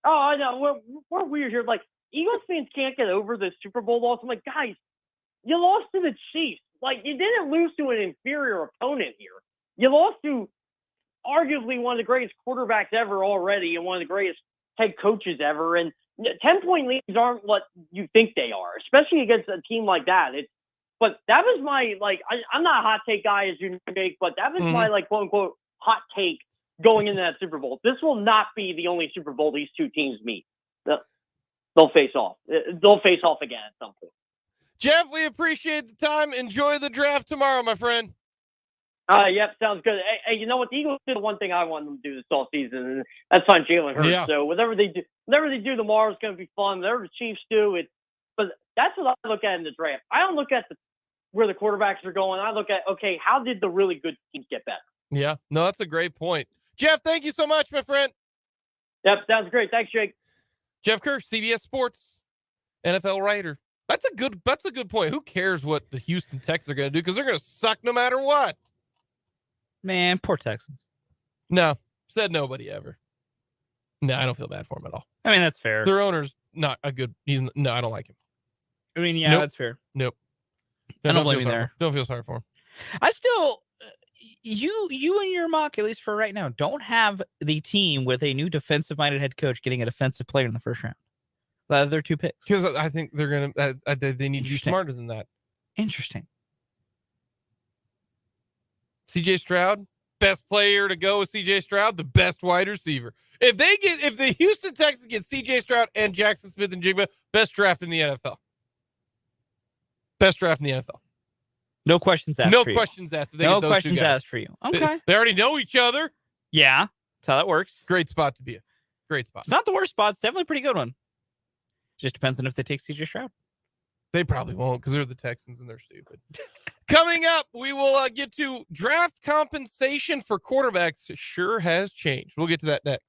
Oh, I know. We're weird here. Like, Eagles fans can't get over the Super Bowl loss. I'm like, guys, you lost to the Chiefs. Like, you didn't lose to an inferior opponent here. You lost to arguably one of the greatest quarterbacks ever already and one of the greatest head coaches ever. And 10-point leads aren't what you think they are, especially against a team like that. But that was my, I'm not a hot take guy, as you make, but that was my, quote unquote, hot take going into that Super Bowl. This will not be the only Super Bowl these two teams meet. They'll face off. They'll face off again at some point. Jeff, we appreciate the time. Enjoy the draft tomorrow, my friend. Yep, sounds good. Hey, you know what? The Eagles did the one thing I want them to do this all season, and that's find Jalen Hurts. Yeah. So whatever they do tomorrow is going to be fun. Whatever the Chiefs do, but that's what I look at in the draft. I don't look at where the quarterbacks are going. I look at, okay, how did the really good teams get better? Yeah, no, that's a great point. Jeff, thank you so much, my friend. Yep, sounds great. Thanks, Jake. Jeff Kerr, CBS Sports, NFL writer. That's a good point. Who cares what the Houston Texans are going to do? Because they're going to suck no matter what. Man, poor Texans. No, said nobody ever. No, I don't feel bad for him at all. I mean, that's fair. Their owner's not a good. No, I don't like him. I mean, yeah, that's fair. Nope. I don't blame you there. Don't feel sorry for him. I still, you and your mock, at least for right now, don't have the team with a new defensive-minded head coach getting a defensive player in the first round. The other 2 picks. Because I think they're gonna. They need to be smarter than that. Interesting. C.J. Stroud, best player to go with C.J. Stroud, the best wide receiver. If the Houston Texans get C.J. Stroud and Jackson Smith and Jigba, best draft in the NFL. Best draft in the NFL. No questions asked. No for questions you. asked. If no questions asked for you. Okay. They already know each other. Yeah, that's how that works. Great spot to be in. Great spot. It's not the worst spot. It's definitely a pretty good one. Just depends on if they take C.J. Stroud. They probably won't because they're the Texans and they're stupid. Coming up, we will get to draft compensation for quarterbacks. Sure has changed. We'll get to that next.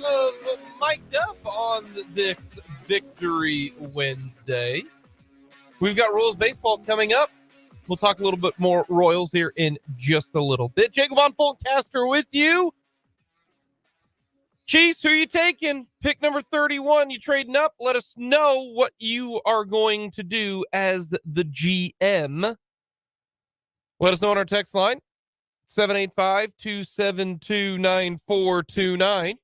Of mic'd up on this Victory Wednesday. We've got Royals baseball coming up. We'll talk a little bit more Royals here in just a little bit. Jake and Fulton with you. Chiefs, who are you taking? Pick number 31. You trading up? Let us know what you are going to do as the GM. Let us know on our text line, 785-272-9429.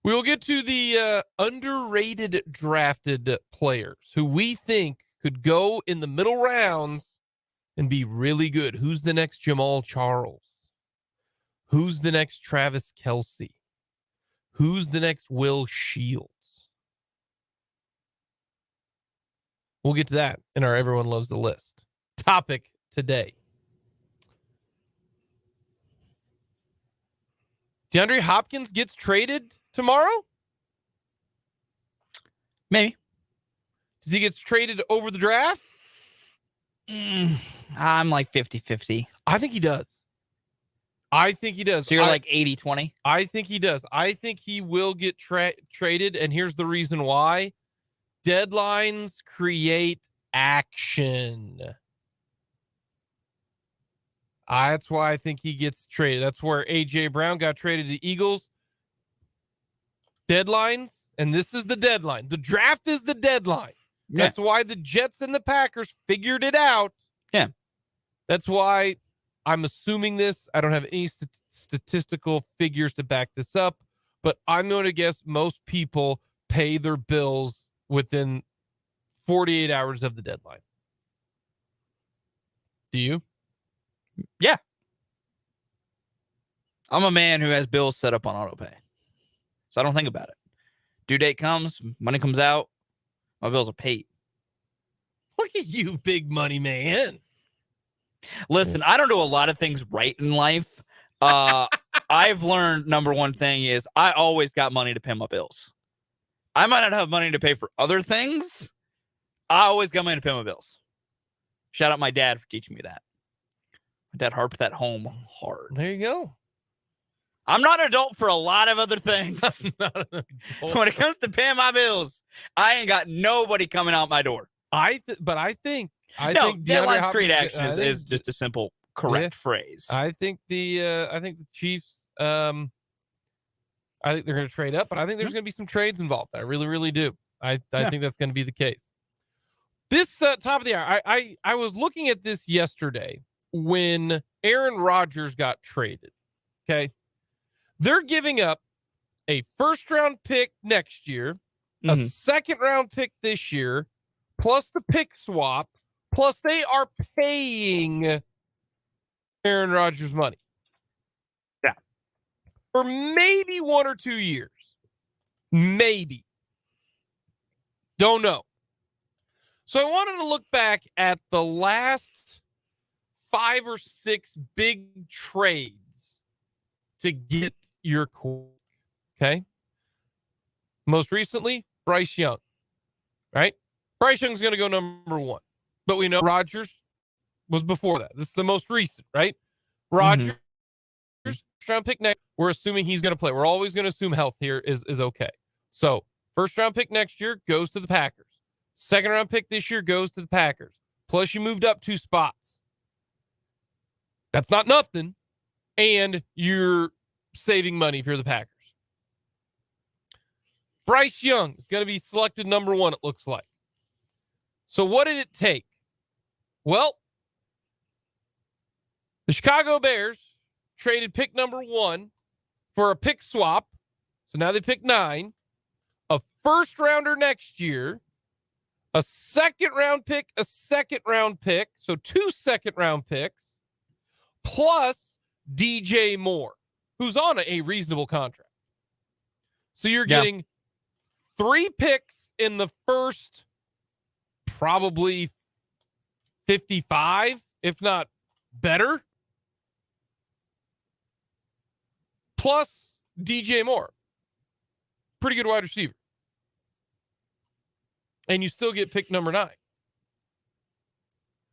We will get to the underrated drafted players who we think could go in the middle rounds and be really good. Who's the next Jamal Charles? Who's the next Travis Kelce? Who's the next Will Shields? We'll get to that in our Everyone Loves the List topic today. DeAndre Hopkins gets traded tomorrow? Maybe. Does he get traded over the draft? I'm like 50-50. I think he does. I think he does. So you're like 80-20? I think he does. I think he will get traded, and here's the reason why. Deadlines create action. That's why I think he gets traded. That's where A.J. Brown got traded to the Eagles. Deadlines, and this is the deadline. The draft is the deadline. Yeah. That's why the Jets and the Packers figured it out. Yeah. That's why I'm assuming this. I don't have any statistical figures to back this up, but I'm going to guess most people pay their bills within 48 hours of the deadline. Do you? Yeah. I'm a man who has bills set up on autopay. So I don't think about it. Due date comes, money comes out, my bills are paid. Look at you, big money man. Listen, I don't do a lot of things right in life. I've learned number one thing is I always got money to pay my bills. I might not have money to pay for other things. I always got money to pay my bills. Shout out my dad for teaching me that. My dad harped that home hard. There you go. I'm not an adult for a lot of other things. When it comes to paying my bills, I ain't got nobody coming out my door. I think deadlines create action is just a simple correct phrase. I think the Chiefs. I think they're going to trade up, but I think there's going to be some trades involved. I really, really do. I think that's going to be the case. This top of the hour, I was looking at this yesterday when Aaron Rodgers got traded. Okay. They're giving up a first-round pick next year, a second-round pick this year, plus the pick swap, plus they are paying Aaron Rodgers money. Yeah. For maybe 1 or 2 years. Maybe. Don't know. So I wanted to look back at the last 5 or 6 big trades to get your quarterback. Okay. Most recently, Bryce Young. Right? Bryce Young's going to go number 1. But we know Rodgers was before that. This is the most recent, right? Rodgers, first round pick next. We're assuming he's going to play. We're always going to assume health here is okay. So, first round pick next year goes to the Packers. Second round pick this year goes to the Packers. Plus, you moved up 2 spots. That's not nothing. And you're saving money if you're the Packers. Bryce Young is going to be selected number 1, it looks like. So what did it take? Well, the Chicago Bears traded pick number 1 for a pick swap. So now they pick 9. A first rounder next year. A second round pick. A second round pick. So 2 second round picks. Plus DJ Moore, who's on a reasonable contract. So you're getting 3 picks in the first probably 55, if not better. Plus DJ Moore. Pretty good wide receiver. And you still get pick number 9.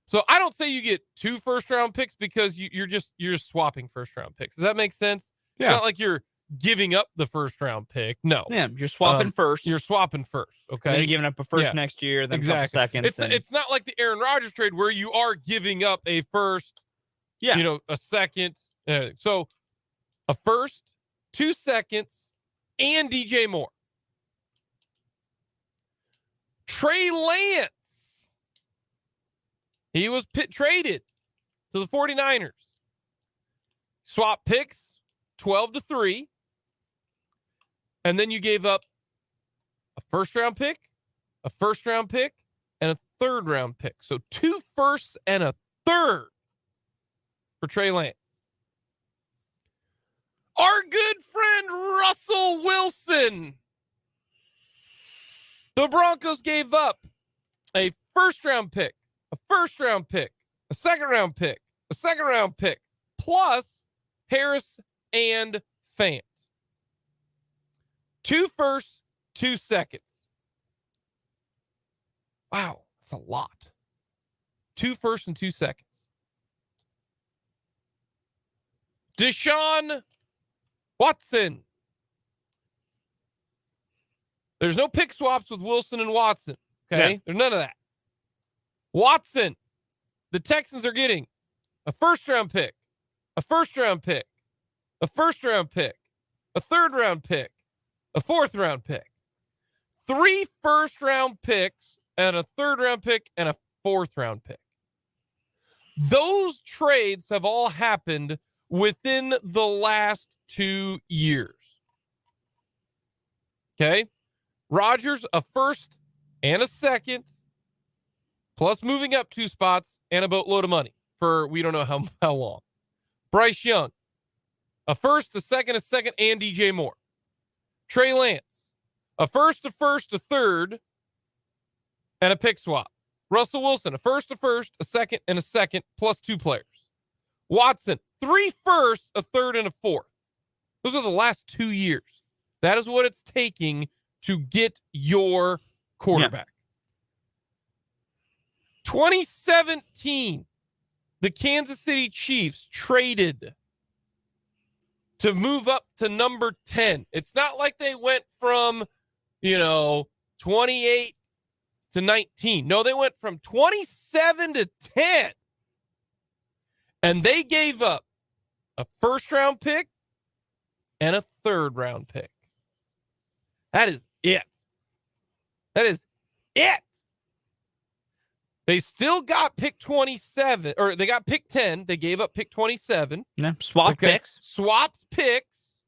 So I don't say you get 2 first-round picks because you're just swapping first-round picks. Does that make sense? Yeah. It's not like you're giving up the first-round pick. No. Yeah, you're swapping first. You're swapping first, okay? Then you're giving up a first next year, then a couple seconds. It's not like the Aaron Rodgers trade where you are giving up a first, a second. So a first, 2 seconds, and DJ Moore. Trey Lance. He was traded to the 49ers. Swap picks, 12-3. And then you gave up a first-round pick, a first-round pick, and a third-round pick. So 2 firsts and a third for Trey Lance. Our good friend Russell Wilson. The Broncos gave up a first-round pick, a first-round pick, a second-round pick, a second-round pick, plus Harris and Fant. 2 firsts, 2 seconds. Wow, that's a lot. 2 firsts and 2 seconds. Deshaun Watson. There's no pick swaps with Wilson and Watson. Okay? Yeah. There's none of that. Watson. The Texans are getting a first-round pick, a first-round pick, a first-round pick, a third-round pick, a fourth-round pick. 3 first-round picks and a third-round pick and a fourth-round pick. Those trades have all happened within the last 2 years. Okay? Rodgers, a first and a second, plus moving up 2 spots and a boatload of money for we don't know how long. Bryce Young, a first, a second, and DJ Moore. Trey Lance, a first, a third, and a pick swap. Russell Wilson, a first, a second, plus 2 players. Watson, 3 firsts, a third, and a fourth. Those are the last 2 years. That is what it's taking to get your quarterback. Yeah. 2017, the Kansas City Chiefs traded to move up to number 10. It's not like they went from, 28 to 19. No, they went from 27 to 10. And they gave up a first-round pick and a third-round pick. That is it. That is it. They still got pick 27, or they got pick 10. They gave up pick 27. Yeah, swapped picks. Swapped picks.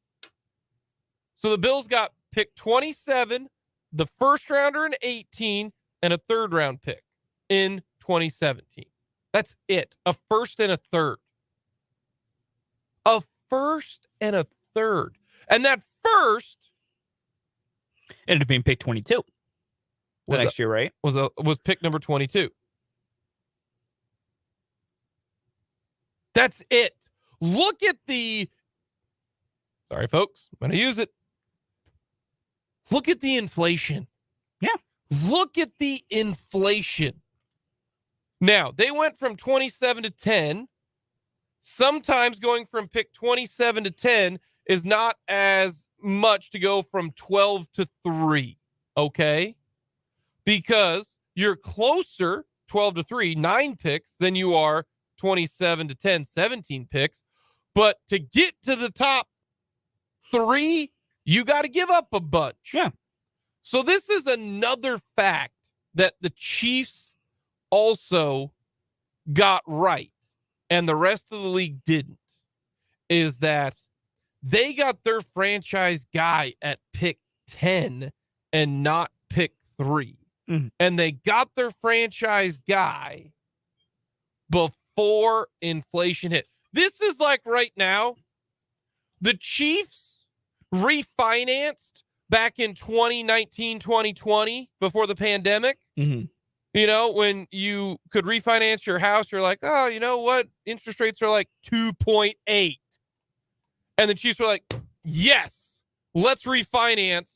So the Bills got pick 27, the first rounder in 18, and a third round pick in 2017. That's it. A first and a third. A first and a third. And that first ended up being pick 22. next year, right? Was pick number 22. That's it. Look at the. Sorry, folks. I'm going to use it. Look at the inflation. Yeah. Look at the inflation. Now, they went from 27 to 10. Sometimes going from pick 27 to 10 is not as much to go from 12 to 3. Okay? Because you're closer, 12 to 3, 9 picks, than you are 27 to 10, 17 picks. But to get to the top 3, you got to give up a bunch. Yeah. So this is another fact that the Chiefs also got right and the rest of the league didn't, is that they got their franchise guy at pick 10 and not pick 3. Mm-hmm. And they got their franchise guy before inflation hit. This is like right now, the Chiefs refinanced back in 2019, 2020, before the pandemic. Mm-hmm. You know, when you could refinance your house, you're like, oh, you know what? Interest rates are like 2.8. And the Chiefs were like, yes, let's refinance.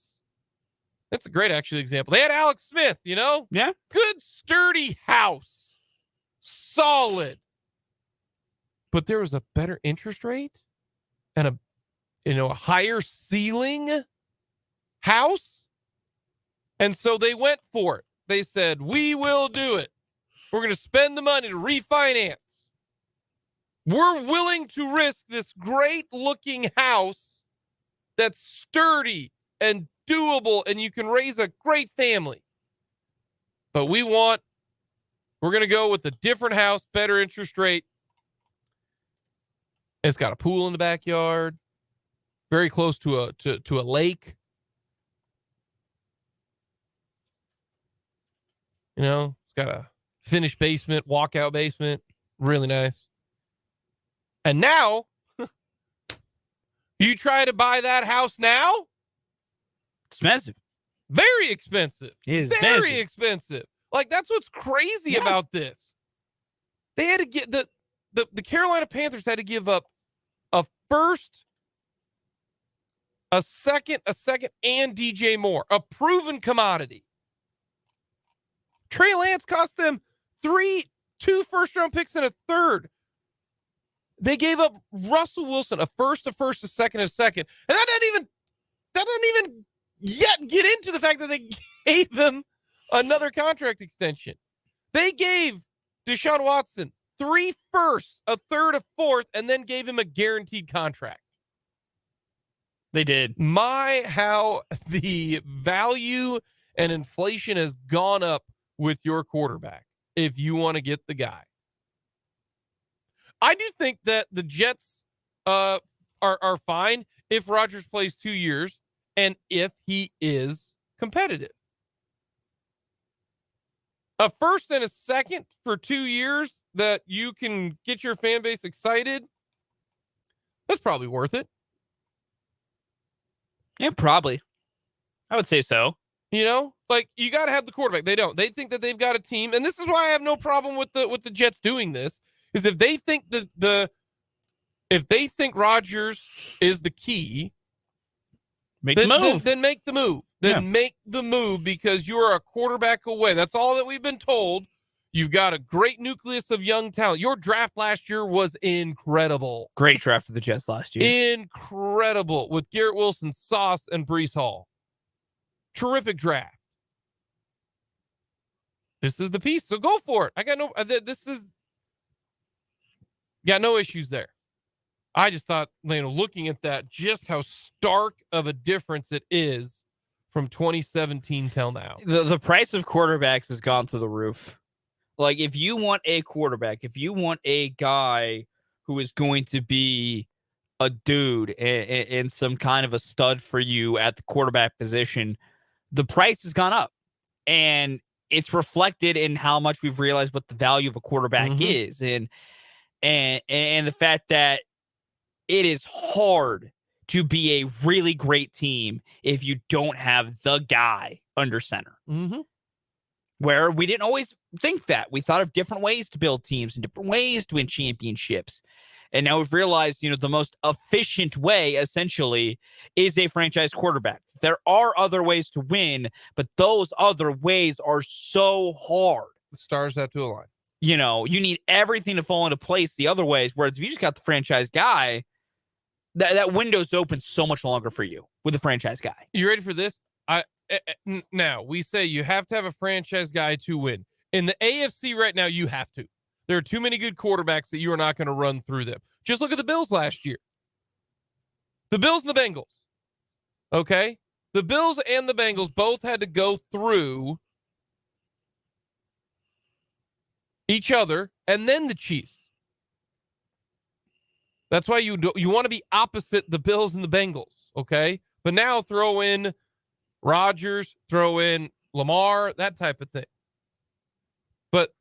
That's a great, actually, example. They had Alex Smith, you know? Yeah. Good, sturdy house. Solid. But there was a better interest rate and a higher ceiling house. And so they went for it. They said, we will do it. We're going to spend the money to refinance. We're willing to risk this great looking house that's sturdy and doable and you can raise a great family. But we're going to go with a different house, better interest rate. It's got a pool in the backyard, very close to a lake. You know, it's got a finished basement, walkout basement, really nice. And now, you try to buy that house now? Expensive. Very expensive. It is very expensive. Like, that's what's crazy about this. They had to get the Carolina Panthers had to give up a first, a second, and DJ Moore, a proven commodity. Trey Lance cost them 2 first-round picks and a third. They gave up Russell Wilson, a first, a second, and a that doesn't even yet get into the fact that they gave him another contract extension. They gave Deshaun Watson 3 firsts, a third, a fourth, and then gave him a guaranteed contract. They did. How the value and inflation has gone up with your quarterback if you want to get the guy. I do think that the Jets are fine if Rodgers plays 2 years and if he is competitive. A first and a second for 2 years that you can get your fan base excited, that's probably worth it. Yeah, probably. I would say so. You know, like, you got to have the quarterback. They don't. They think that they've got a team, and this is why I have no problem with the Jets doing this. Is if they think if they think Rodgers is the key, make the move. Then make the move. Make the move, because you are a quarterback away. That's all that we've been told. You've got a great nucleus of young talent. Your draft last year was incredible. Great draft for the Jets last year. Incredible, with Garrett Wilson, Sauce, and Breece Hall. Terrific draft. This is the piece, so go for it. Got no issues there. I just thought, looking at that, just how stark of a difference it is from 2017 till now. The price of quarterbacks has gone through the roof. Like, if you want a quarterback, if you want a guy who is going to be a dude and some kind of a stud for you at the quarterback position, the price has gone up. And it's reflected in how much we've realized what the value of a quarterback is. And the fact that it is hard to be a really great team if you don't have the guy under center. Mm-hmm. where we didn't always think that. We thought of different ways to build teams and different ways to win championships. And now we've realized, the most efficient way, essentially, is a franchise quarterback. There are other ways to win, but those other ways are so hard. The stars have to align. You need everything to fall into place the other ways, whereas if you just got the franchise guy, that window's open so much longer for you with the franchise guy. You ready for this? Now, we say you have to have a franchise guy to win. In the AFC right now, you have to. There are too many good quarterbacks that you are not going to run through them. Just look at the Bills last year. The Bills and the Bengals. Okay? The Bills and the Bengals both had to go through each other and then the Chiefs. That's why you want to be opposite the Bills and the Bengals, okay? But now throw in Rodgers, throw in Lamar, that type of thing. But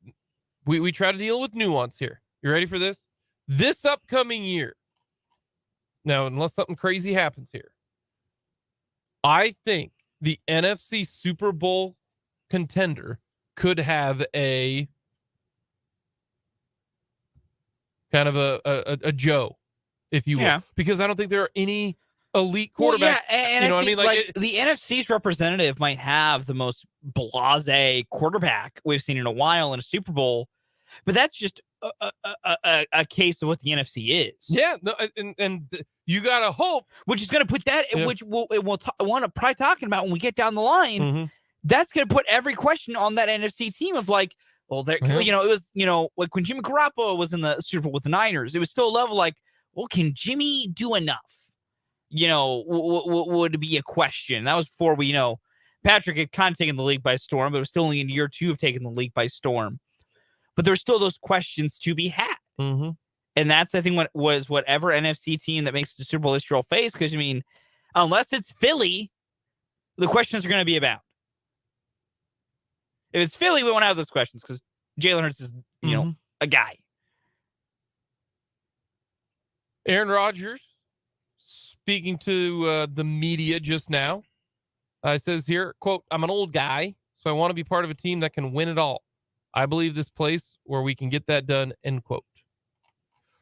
we try to deal with nuance here. You ready for this? This upcoming year, now, unless something crazy happens here, I think the NFC Super Bowl contender could have a kind of a Joe, if you will, because I don't think there are any elite quarterbacks. Well, and you know what I mean? Like the NFC's representative might have the most blasé quarterback we've seen in a while in a Super Bowl, but that's just a case of what the NFC is. Yeah, no, and you gotta hope, which is going to put that, which we'll want to probably talking about when we get down the line. Mm-hmm. That's going to put every question on that NFC team of like, well, there, it was, like when Jimmy Garoppolo was in the Super Bowl with the Niners, it was still a level like, well, can Jimmy do enough? Would be a question. That was before we, Patrick had kind of taken the league by storm, but it was still only in year 2 of taking the league by storm. But there's still those questions to be had. Mm-hmm. And that's, I think, whatever NFC team that makes the Super Bowl this year will face. Because, unless it's Philly, the questions are going to be about. If it's Philly, we won't have those questions because Jalen Hurts is, a guy. Aaron Rodgers, speaking to the media just now, says here, quote, "I'm an old guy, so I want to be part of a team that can win it all. I believe this place where we can get that done," end quote.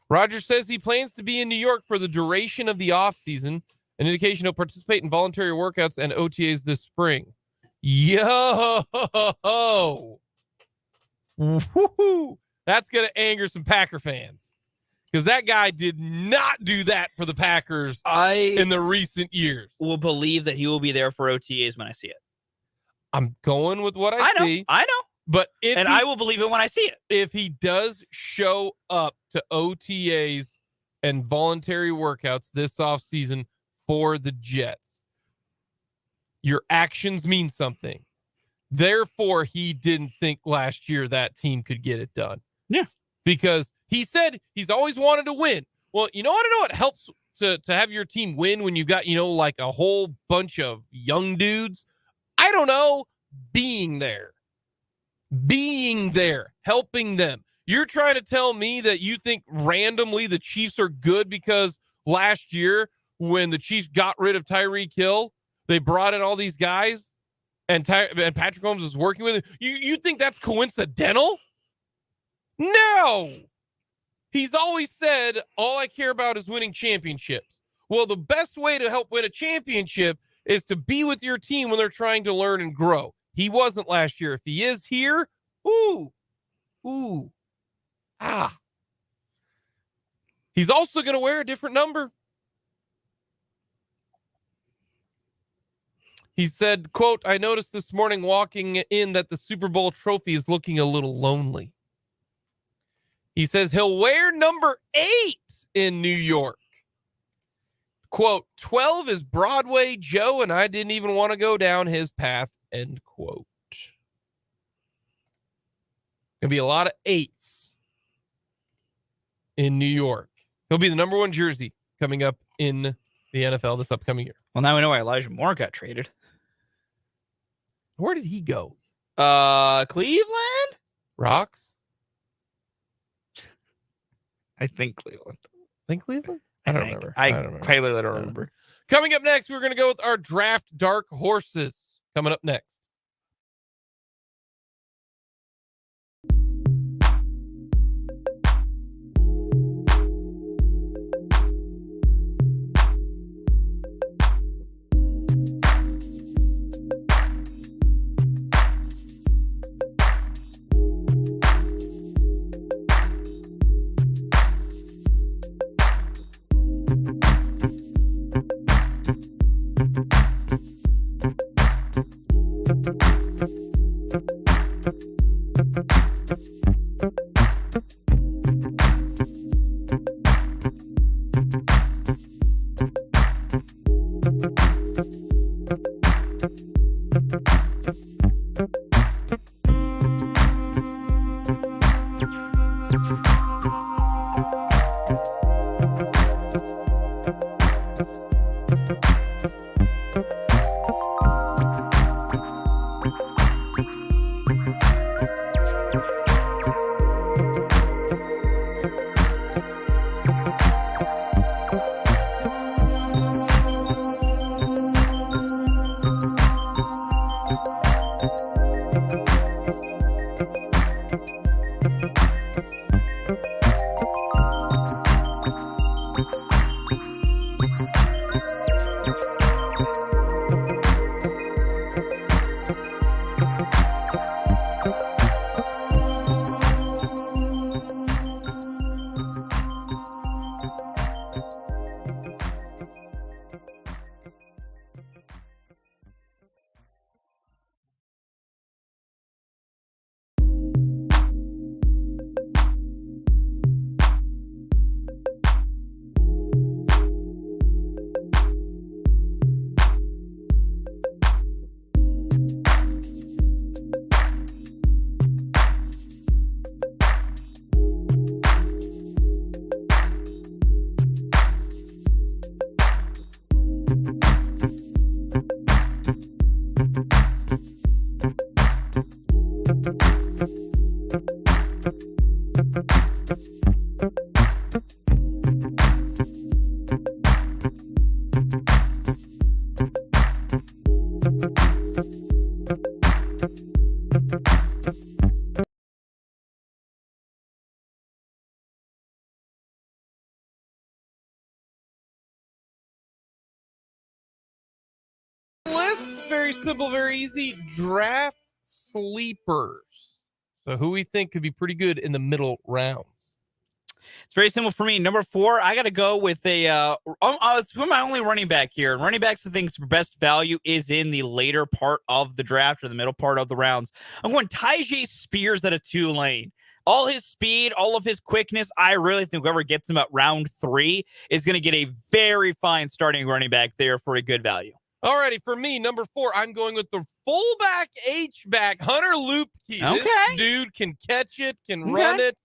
Rodgers says he plans to be in New York for the duration of the offseason, an indication he'll participate in voluntary workouts and OTAs this spring. Yo! Woo-hoo. That's going to anger some Packer fans because that guy did not do that for the Packers in the recent years. Will believe that he will be there for OTAs when I see it. I'm going with what I see. I know. But I will believe it when I see it. If he does show up to OTAs and voluntary workouts this offseason for the Jets, your actions mean something. Therefore, he didn't think last year that team could get it done. Yeah. Because he said he's always wanted to win. Well, I don't know what helps to have your team win when you've got, like a whole bunch of young dudes. I don't know. Being there, helping them. You're trying to tell me that you think randomly the Chiefs are good because last year when the Chiefs got rid of Tyreek Hill, they brought in all these guys and Patrick Mahomes was working with it. You think that's coincidental? No. He's always said, all I care about is winning championships. Well, the best way to help win a championship is to be with your team when they're trying to learn and grow. He wasn't last year. If he is here, he's also going to wear a different number. He said, quote, "I noticed this morning walking in that the Super Bowl trophy is looking a little lonely." He says he'll wear number 8 in New York. Quote, "12 is Broadway Joe, and I didn't even want to go down his path," end quote. Gonna be a lot of 8s in New York. He'll be the number 1 jersey coming up in the NFL this upcoming year. Well, now we know why Elijah Moore got traded. Where did he go? Cleveland? Rocks? I think Cleveland. Cleveland? I don't remember. I don't remember. Coming up next, we're going to go with our draft dark horses. Coming up next. List, very simple, very easy. Draft sleepers. So who we think could be pretty good in the middle rounds? It's very simple for me. Number 4, I got to go with it's my only running back here. And running backs, I think best value is in the later part of the draft or the middle part of the rounds. I'm going Tyjae Spears at a Tulane. All his speed, all of his quickness, I really think whoever gets him at round 3 is going to get a very fine starting running back there for a good value. Alrighty, for me, number 4, I'm going with the fullback H-back, Hunter Lupke. Okay. This dude can catch it, can run it.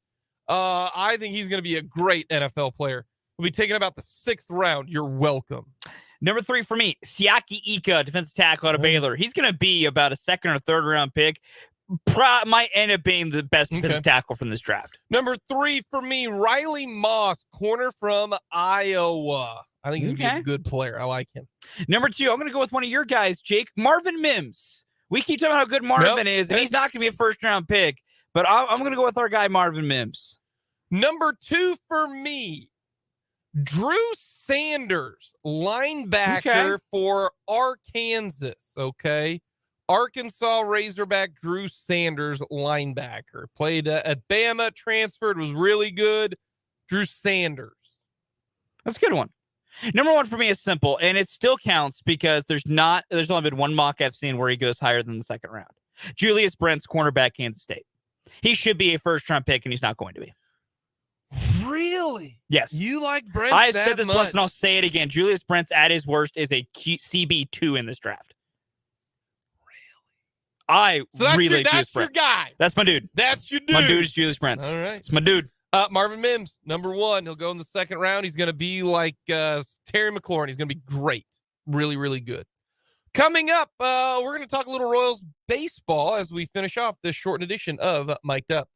I think he's going to be a great NFL player. We'll be taking about the 6th round. You're welcome. Number 3 for me, Siaki Ika, defensive tackle out of Baylor. He's going to be about a 2nd or 3rd round pick. Might end up being the best defensive tackle from this draft. Number 3 for me, Riley Moss, corner from Iowa. I think he's going to be a good player. I like him. Number 2, I'm going to go with one of your guys, Jake, Marvin Mims. We keep talking about how good Marvin is, and he's not going to be a first-round pick, but I'm going to go with our guy, Marvin Mims. Number 2 for me, Drew Sanders, linebacker for Arkansas, okay? Arkansas Razorback Drew Sanders, linebacker. Played at Bama, transferred, was really good. Drew Sanders. That's a good one. Number 1 for me is simple, and it still counts because there's only been one mock I've seen where he goes higher than the 2nd round. Julius Brents, cornerback, Kansas State. He should be a first-round pick, and he's not going to be. Really? Yes. You like Brents I that said this much? once, and I'll say it again. Julius Brents, at his worst, is a CB2 in this draft. I really do. That's your guy. That's my dude. That's your dude. My dude is Julius Brents. All right. It's my dude. Marvin Mims, number 1. He'll go in the 2nd round. He's going to be like Terry McLaurin. He's going to be great. Really, really good. Coming up, we're going to talk a little Royals baseball as we finish off this shortened edition of Mic'd Up.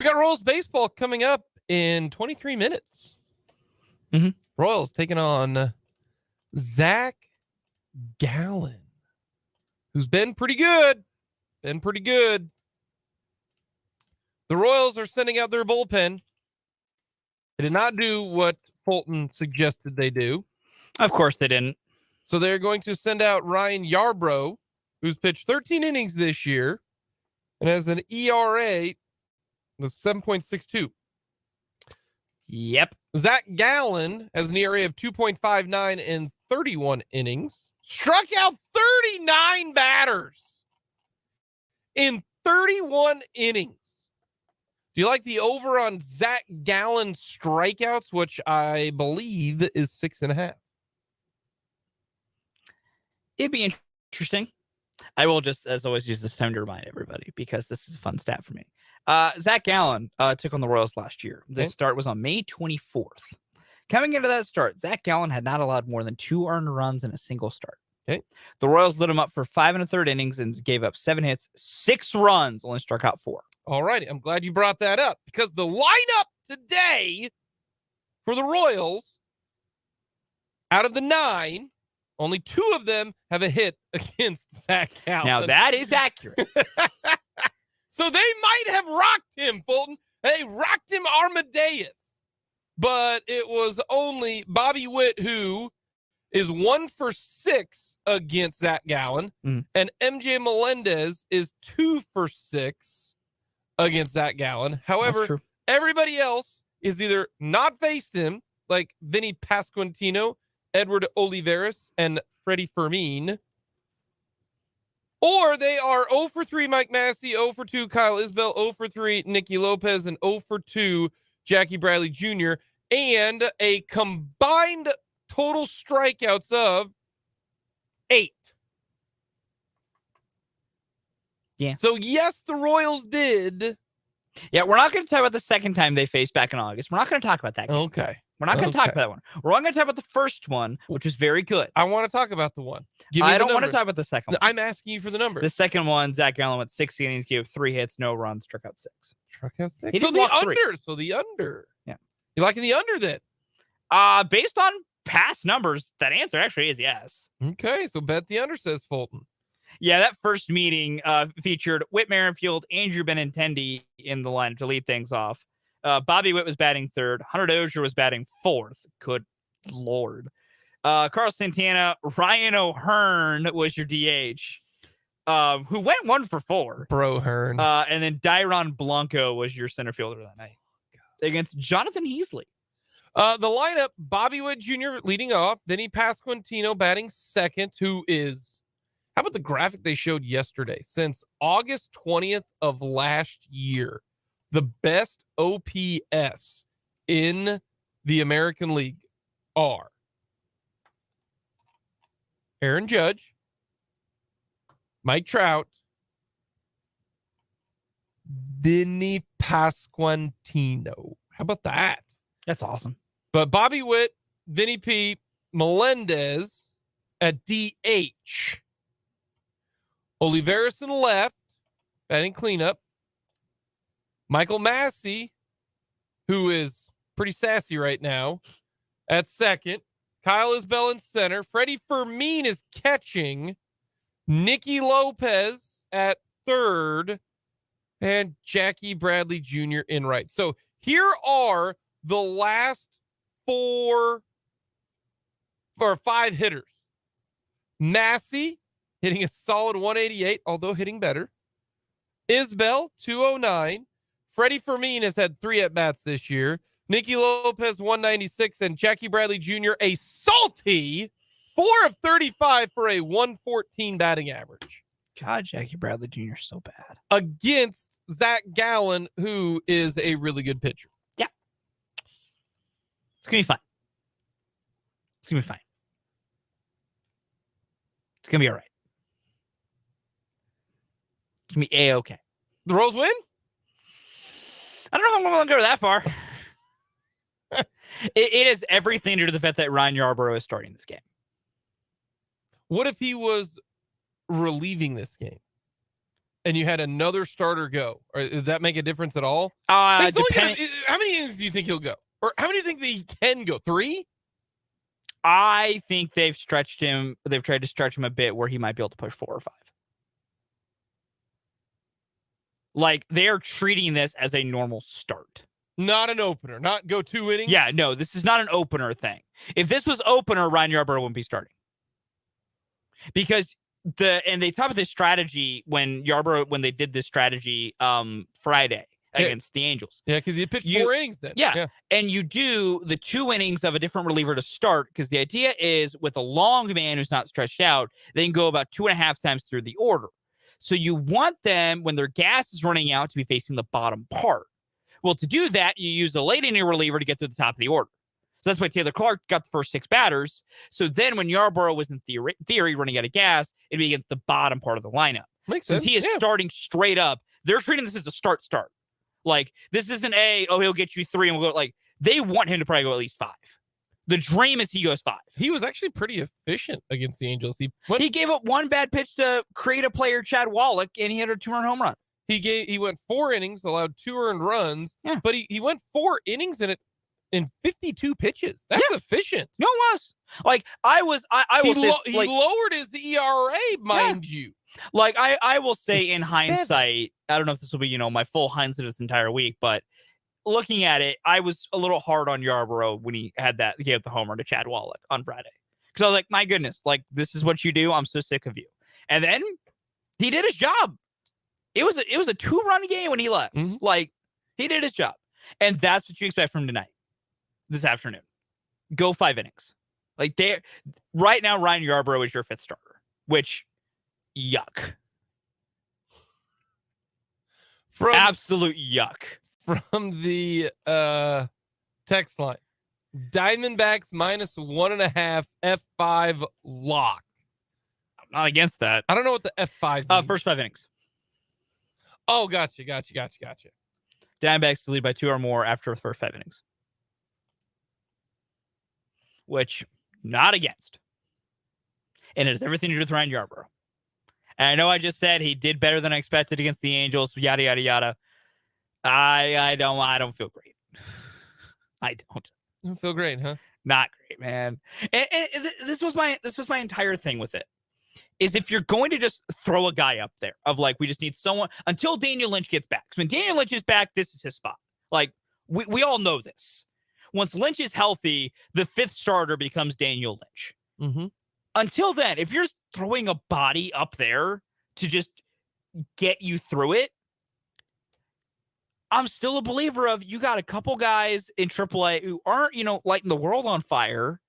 We got Royals baseball coming up in 23 minutes. Mhm. Royals taking on Zach Gallen, who's been pretty good. The Royals are sending out their bullpen. They did not do what Fulton suggested they do. Of course they didn't. So they're going to send out Ryan Yarbrough, who's pitched 13 innings this year and has an ERA of 7.62. Yep. Zach Gallen has an ERA of 2.59 in 31 innings. Struck out 39 batters in 31 innings. Do you like the over on Zach Gallen strikeouts, which I believe is 6.5? It'd be interesting. I will just, as always, use this time to remind everybody because this is a fun stat for me. Zach Gallen took on the Royals last year. The start was on May 24th. Coming into that start, Zach Gallen had not allowed more than 2 earned runs in a single start. Okay. The Royals lit him up for 5 1/3 innings and gave up 7 hits, 6 runs, only struck out 4. All righty. I'm glad you brought that up because the lineup today for the Royals, out of the 9, only 2 of them have a hit against Zach Gallen. Now, that is accurate. So they might have rocked him, Fulton. They rocked him Armadeus. But it was only Bobby Witt, who is 1 for 6 against Zach Gallen. And MJ Melendez is 2 for 6 against Zach Gallen. However, everybody else is either not faced him, like Vinny Pasquantino, Edward Olivares, and Freddie Fermin, or they are 0 for 3 Mike Massey, 0 for 2 Kyle Isbell, 0 for 3 Nicky Lopez, and 0 for 2 Jackie Bradley Jr., and a combined total strikeouts of 8. Yeah. So, yes, the Royals did. Yeah, we're not going to talk about the second time they faced back in August. We're not going to talk about that game. Okay. We're not going to talk about that one. We're only going to talk about the first one, which was very good. I want to talk about the one. Give me I the don't want to numbers. talk about the second one. I'm asking you for the numbers. The second one, Zach Gallen went 6 innings, gave 3 hits, no runs, struck out 6. Struck out 6. He So did the walk 3. under. So the under. Yeah. You liking the under then? Based on past numbers, that answer actually is yes. Okay, so bet the under, says Fulton. Yeah, that first meeting featured Whit Merrifield, Andrew Benintendi in the line to lead things off. Bobby Witt was batting 3rd. Hunter Dozier was batting 4th. Good Lord. Carlos Santana, Ryan O'Hearn was your DH, who went 1 for 4. Bro Hearn. And then Dairon Blanco was your center fielder that night against Jonathan Heasley. The lineup, Bobby Witt Jr. leading off, Vinny Pasquantino batting 2nd, who is, how about the graphic they showed yesterday? Since August 20th of last year, the best OPS in the American League are Aaron Judge, Mike Trout, Vinny Pasquantino. How about that? That's awesome. But Bobby Witt, Vinny P, Melendez at DH. Olivares in left, batting cleanup. Michael Massey, who is pretty sassy right now, at second. Kyle Isbell in center. Freddie Fermin is catching. Nicky Lopez at third. And Jackie Bradley Jr. in right. So here are the last 4 or 5 hitters. Massey hitting a solid 188, although hitting better. Isbell, 209. Freddie Fermin has had 3 at-bats this year. Nicky Lopez, 196. And Jackie Bradley Jr., a salty 4 of 35 for a 114 batting average. God, Jackie Bradley Jr. is so bad. Against Zach Gallen, who is a really good pitcher. Yeah. It's going to be fun. It's going to be fine. It's going to be all right. It's going to be A-okay. The Royals win? I don't know if I'm going to go that far. It is everything due to the fact that Ryan Yarbrough is starting this game. What if he was relieving this game and you had another starter go? Or does that make a difference at all? How many innings do you think he'll go? Or how many do you think that he can go? 3? I think they've stretched him. They've tried to stretch him a bit where he might be able to push 4 or 5. Like, they are treating this as a normal start. Not an opener. Not go 2 innings? Yeah, no, this is not an opener thing. If this was opener, Ryan Yarbrough wouldn't be starting. Because they talked about this strategy when they did this strategy Friday against the Angels. Yeah, because he pitched 4 innings then. Yeah, and you do the 2 innings of a different reliever to start, because the idea is with a long man who's not stretched out, they can go about 2.5 times through the order. So you want them, when their gas is running out, to be facing the bottom part. Well, to do that, you use a late inning reliever to get to the top of the order. So that's why Taylor Clark got the first 6 batters. So then when Yarbrough was in theory running out of gas, it'd be against the bottom part of the lineup. Makes sense. Since he is starting straight up, they're treating this as a start. Like, this isn't he'll get you 3 and we'll go. Like, they want him to probably go at least 5. The dream is he goes 5. He was actually pretty efficient against the Angels. He gave up 1 bad pitch to create a player, Chad Wallach, and he had a 2-run home run. He went 4 innings, allowed 2 earned runs, but he went 4 innings in 52 pitches. That's efficient. No, it was. Like, I will say, he lowered his ERA, mind you. Like, I will say in hindsight, I don't know if this will be, my full hindsight this entire week, but looking at it, I was a little hard on Yarbrough when he gave the homer to Chad Wallach on Friday. Because I was like, my goodness, like, this is what you do. I'm so sick of you. And then he did his job. It was a 2-run game when he left. Mm-hmm. Like, he did his job. And that's what you expect from tonight, this afternoon. Go 5 innings. Like, right now, Ryan Yarbrough is your 5th starter, which, yuck. Absolute yuck. From the text line, Diamondbacks -1.5 F5 lock. I'm not against that. I don't know what the F5 means. First 5 innings. Oh, gotcha. Diamondbacks to lead by 2 or more after the first 5 innings. Which, not against. And it has everything to do with Ryan Yarbrough. And I know I just said he did better than I expected against the Angels, yada, yada, yada. I don't feel great. I don't. You don't feel great, huh? Not great, man. And this was my entire thing with it. Is if you're going to just throw a guy up there of like, we just need someone until Daniel Lynch gets back. Because when Daniel Lynch is back, this is his spot. Like, we all know this. Once Lynch is healthy, the 5th starter becomes Daniel Lynch. Mm-hmm. Until then, if you're throwing a body up there to just get you through it, I'm still a believer of you got a couple guys in AAA who aren't, lighting the world on fire.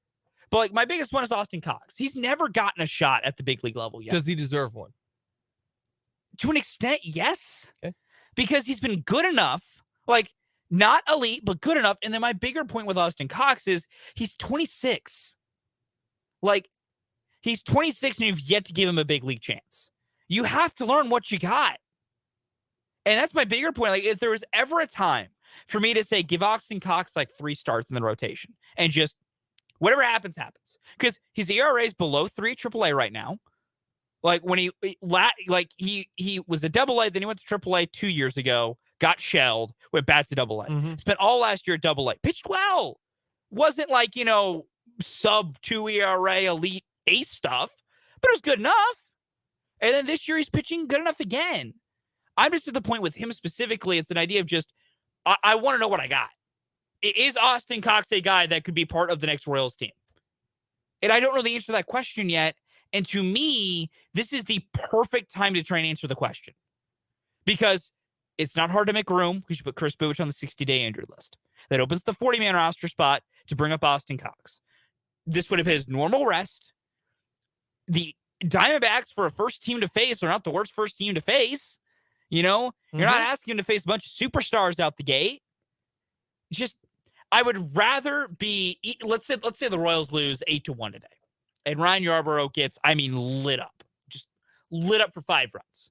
But like, my biggest one is Austin Cox. He's never gotten a shot at the big league level yet. Does he deserve one? To an extent, yes. Okay. Because he's been good enough, like not elite, but good enough. And then my bigger point with Austin Cox is he's 26. Like, He's 26 and you've yet to give him a big league chance. You have to learn what you got. And that's my bigger point. Like, if there was ever a time for me to say, give Austin Cox like 3 starts in the rotation and just whatever happens, happens. Because his ERA is below 3 at AAA right now. Like when he was a AA, then he went to AAA 2 years ago, got shelled, went back to AA. Spent all last year at AA. Pitched well. Wasn't like, sub 2 ERA elite ace stuff, but it was good enough. And then this year he's pitching good enough again. I'm just at the point with him specifically, it's an idea of just, I want to know what I got. Is Austin Cox a guy that could be part of the next Royals team? And I don't know the answer to that question yet. And to me, this is the perfect time to try and answer the question. Because it's not hard to make room because you put Chris Buich on the 60-day injury list. That opens the 40-man roster spot to bring up Austin Cox. This would have been his normal rest. The Diamondbacks for a first team to face are not the worst first team to face. You're not asking him to face a bunch of superstars out the gate. Just, I would rather be, let's say the Royals lose 8-1 today. And Ryan Yarbrough gets, lit up. Just lit up for 5 runs.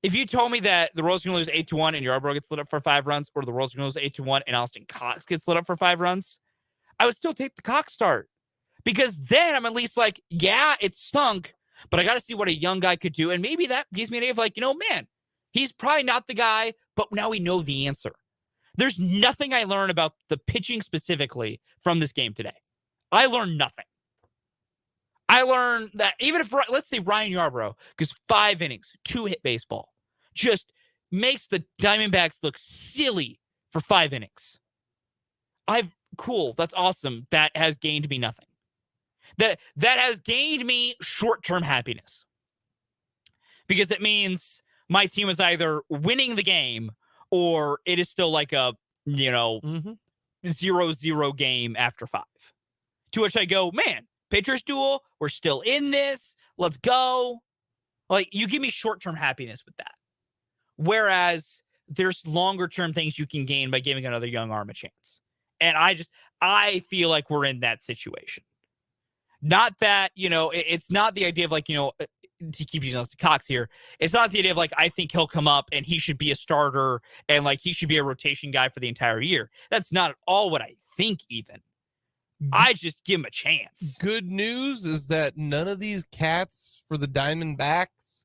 If you told me that the Royals are going to lose 8-1 and Yarbrough gets lit up for 5 runs, or the Royals are going to lose 8-1 and Austin Cox gets lit up for 5 runs, I would still take the Cox start. Because then I'm at least like, yeah, it stunk, but I got to see what a young guy could do. And maybe that gives me an idea of like, man, he's probably not the guy, but now we know the answer. There's nothing I learned about the pitching specifically from this game today. I learned nothing. I learned that even if, let's say Ryan Yarbrough goes 5 innings, 2-hit baseball, just makes the Diamondbacks look silly for 5 innings. Cool. That's awesome. That has gained me nothing. That has gained me short-term happiness. Because it means my team is either winning the game or it is still like a, 0-0 game after 5. To which I go, man, pitcher's duel, we're still in this. Let's go. Like, you give me short-term happiness with that. Whereas there's longer-term things you can gain by giving another young arm a chance. And I feel like we're in that situation. Not that, it's not the idea of like, to keep using Austin Cox here, it's not the idea of like, I think he'll come up and he should be a starter and like he should be a rotation guy for the entire year. That's not at all what I think even. I just give him a chance. Good news is that none of these cats for the Diamondbacks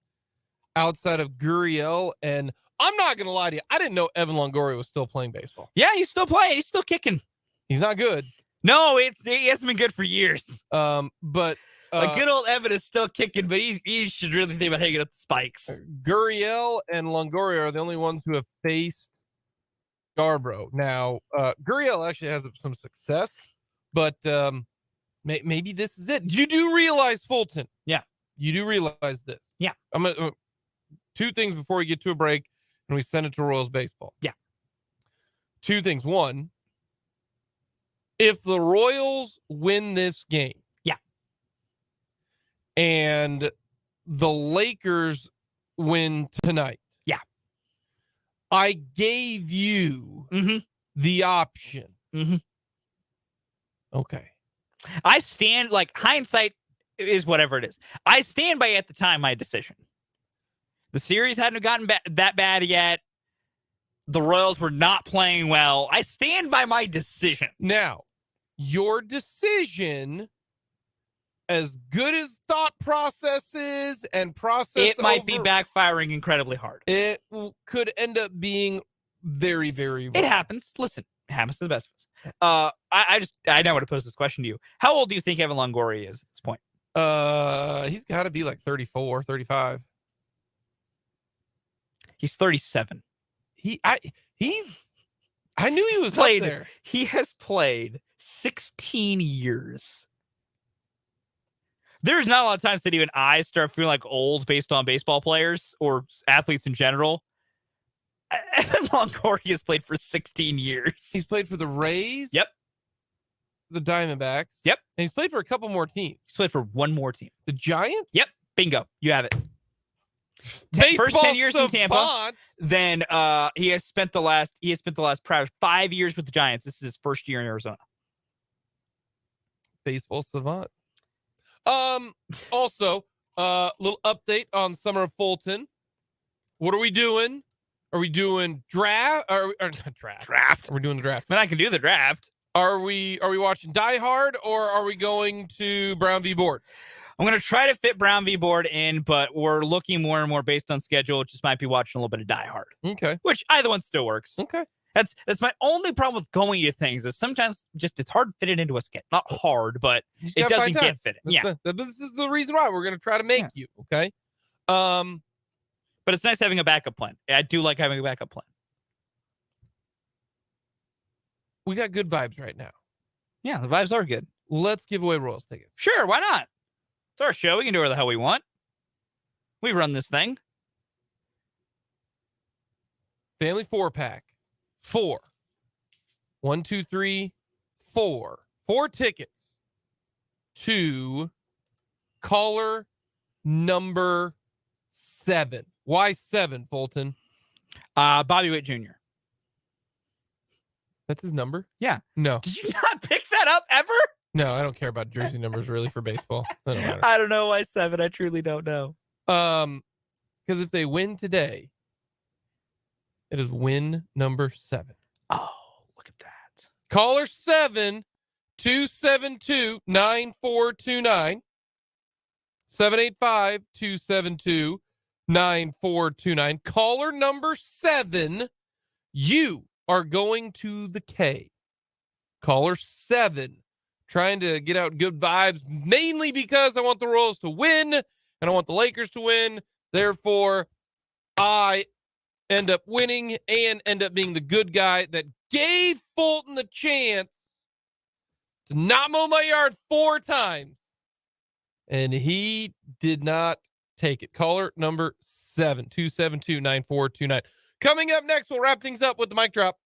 outside of Gurriel, and I'm not going to lie to you, I didn't know Evan Longoria was still playing baseball. Yeah, he's still playing. He's still kicking. He's not good. No, he hasn't been good for years. But good old Evan is still kicking, but he should really think about hanging up the spikes. Gurriel and Longoria are the only ones who have faced Yarbrough. Now, Gurriel actually has some success, but maybe this is it. You do realize, Fulton. Yeah. You do realize this. Yeah. I'm gonna 2 things before we get to a break and we send it to Royals baseball. Yeah. 2 things. 1, if the Royals win this game, yeah, and the Lakers win tonight, yeah, I gave you the option. Okay. I stand, like, hindsight is whatever it is. I stand by at the time my decision. The series hadn't gotten that bad yet. The Royals were not playing well. I stand by my decision. Now, your decision, as good as thought processes and process, it might be backfiring incredibly hard. It could end up being very, very wrong. It happens. Listen, it happens to the best of us. I now want to pose this question to you. How old do you think Evan Longoria is at this point? He's got to be like 34, 35. He's 37. I knew he was played up there. He has played 16 years. There's not a lot of times that even I start feeling like old based on baseball players or athletes in general. Evan Longoria has played for 16 years. He's played for the Rays. Yep. The Diamondbacks. Yep. And he's played for a couple more teams. He's played for one more team. The Giants? Yep. Bingo. You have it. Baseball First 10 years savant. in Tampa. Then he has spent the last prior 5 years with the Giants. This is his first year in Arizona. Baseball savant. Also, little update on Summer of Fulton. What are we doing? Are we doing draft? Or not draft? Draft. Are we doing the draft? I mean, I can do the draft. Are we watching Die Hard, or are we going to Brown v. Board? I'm going to try to fit Brown v. Board in, but we're looking more and more based on schedule. Just might be watching a little bit of Die Hard. Okay. Which either one still works. Okay. That's my only problem with going to things is sometimes just it's hard to fit it into a schedule. Not hard, but it doesn't get fit. Yeah. This is the reason why we're going to try to make you. Okay. But it's nice having a backup plan. I do like having a backup plan. We got good vibes right now. Yeah, the vibes are good. Let's give away Royals tickets. Sure, why not? It's our show. We can do whatever the hell we want. We run this thing. Family 4-pack. 4. 1, 2, 3, 4. 4 tickets to caller number 7. Why 7, Fulton? Bobby Witt Jr. That's his number? Yeah. No. Did you not pick that up ever? No, I don't care about jersey numbers really for baseball. That don't matter. I don't know why 7. I truly don't know. Because if they win today, it is win number 7. Oh, look at that. Caller 7, 272-9429. 785-272-9429. Caller number 7, you are going to the K. Caller 7, trying to get out good vibes, mainly because I want the Royals to win and I want the Lakers to win. Therefore, I end up winning and end up being the good guy that gave Fulton the chance to not mow my yard 4 times. And he did not take it. Caller number 7, 272-9429. Coming up next, we'll wrap things up with the mic drop.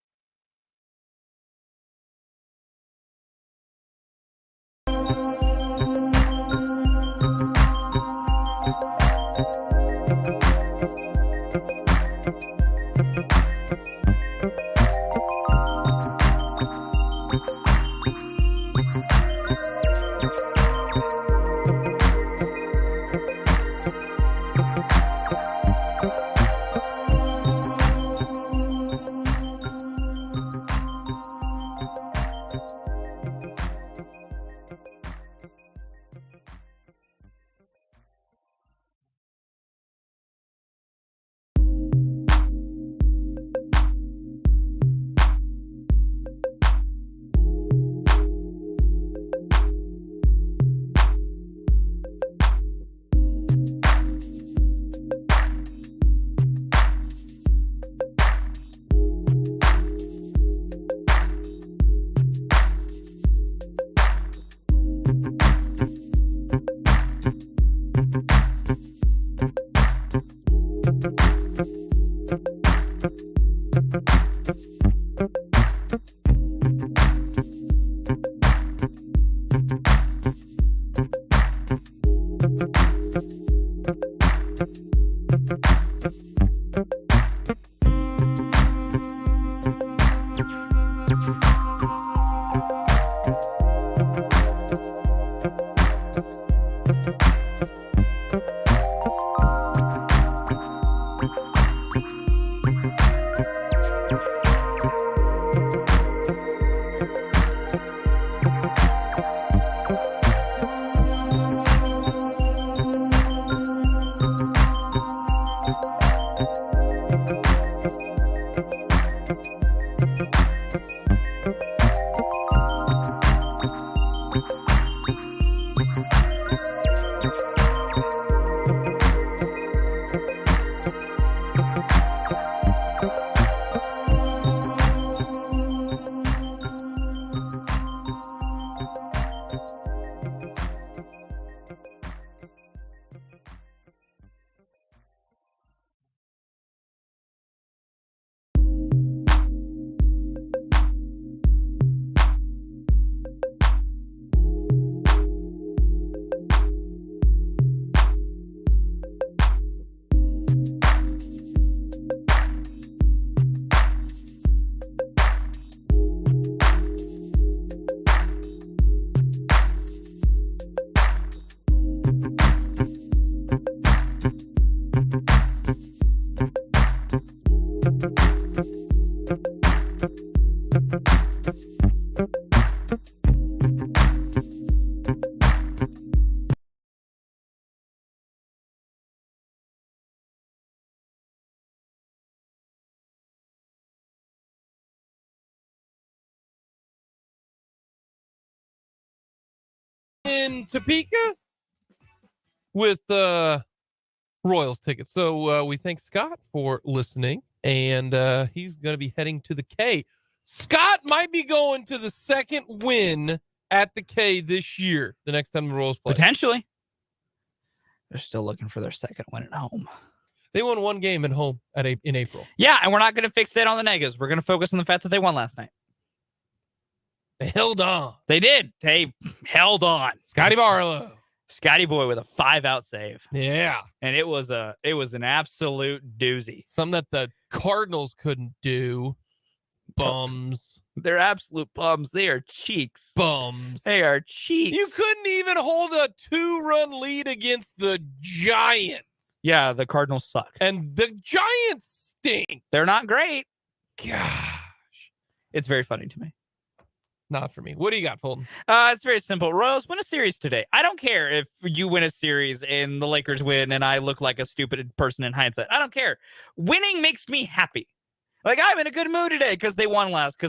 in Topeka with Royals tickets. So we thank Scott for listening, and he's going to be heading to the K. Scott might be going to the second win at the K this year, the next time the Royals play. Potentially. They're still looking for their second win at home. They won one game at home in April. Yeah, and we're not going to fixate on the negatives. We're going to focus on the fact that they won last night. They held on. They did. They held on. Scotty Barlow. Scotty boy with a 5-out save. Yeah. And it was an absolute doozy. Something that the Cardinals couldn't do. Bums. They're absolute bums. They are cheeks. Bums. They are cheeks. You couldn't even hold a 2-run lead against the Giants. Yeah, the Cardinals suck. And the Giants stink. They're not great. Gosh. It's very funny to me. Not for me. What do you got, Fulton? It's very simple. Royals win a series today. I don't care if you win a series and the Lakers win and I look like a stupid person in hindsight. I don't care. Winning makes me happy. Like, I'm in a good mood today because the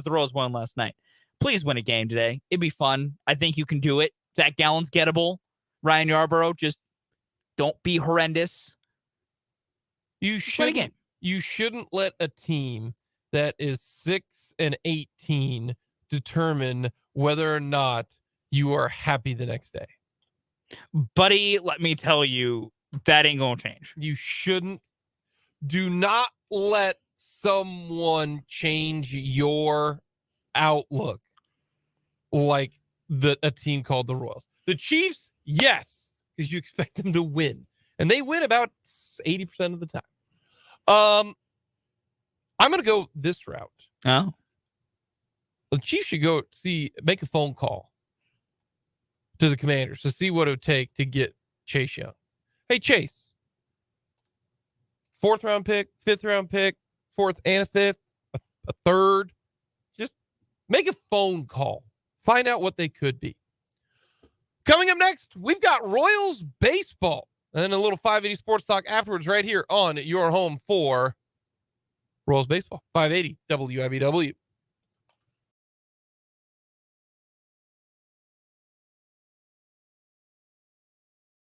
Royals won last night. Please win a game today. It'd be fun. I think you can do it. Zach Gallen's gettable. Ryan Yarbrough, just don't be horrendous. You shouldn't let a team that is 6-18 determine whether or not you are happy the next day. Buddy, let me tell you, that ain't gonna change. You shouldn't. Do not let someone change your outlook like a team called the Royals. The Chiefs, yes, because you expect them to win. And they win about 80% of the time. I'm going to go this route. Oh. The Chiefs should make a phone call to the Commanders to see what it would take to get Chase Young. Hey, Chase, 4th round pick, 5th round pick, 4th and a 5th, a 3rd. Just make a phone call. Find out what they could be. Coming up next, we've got Royals baseball. And then a little 580 Sports Talk afterwards right here on your home for Royals baseball. 580 WIBW.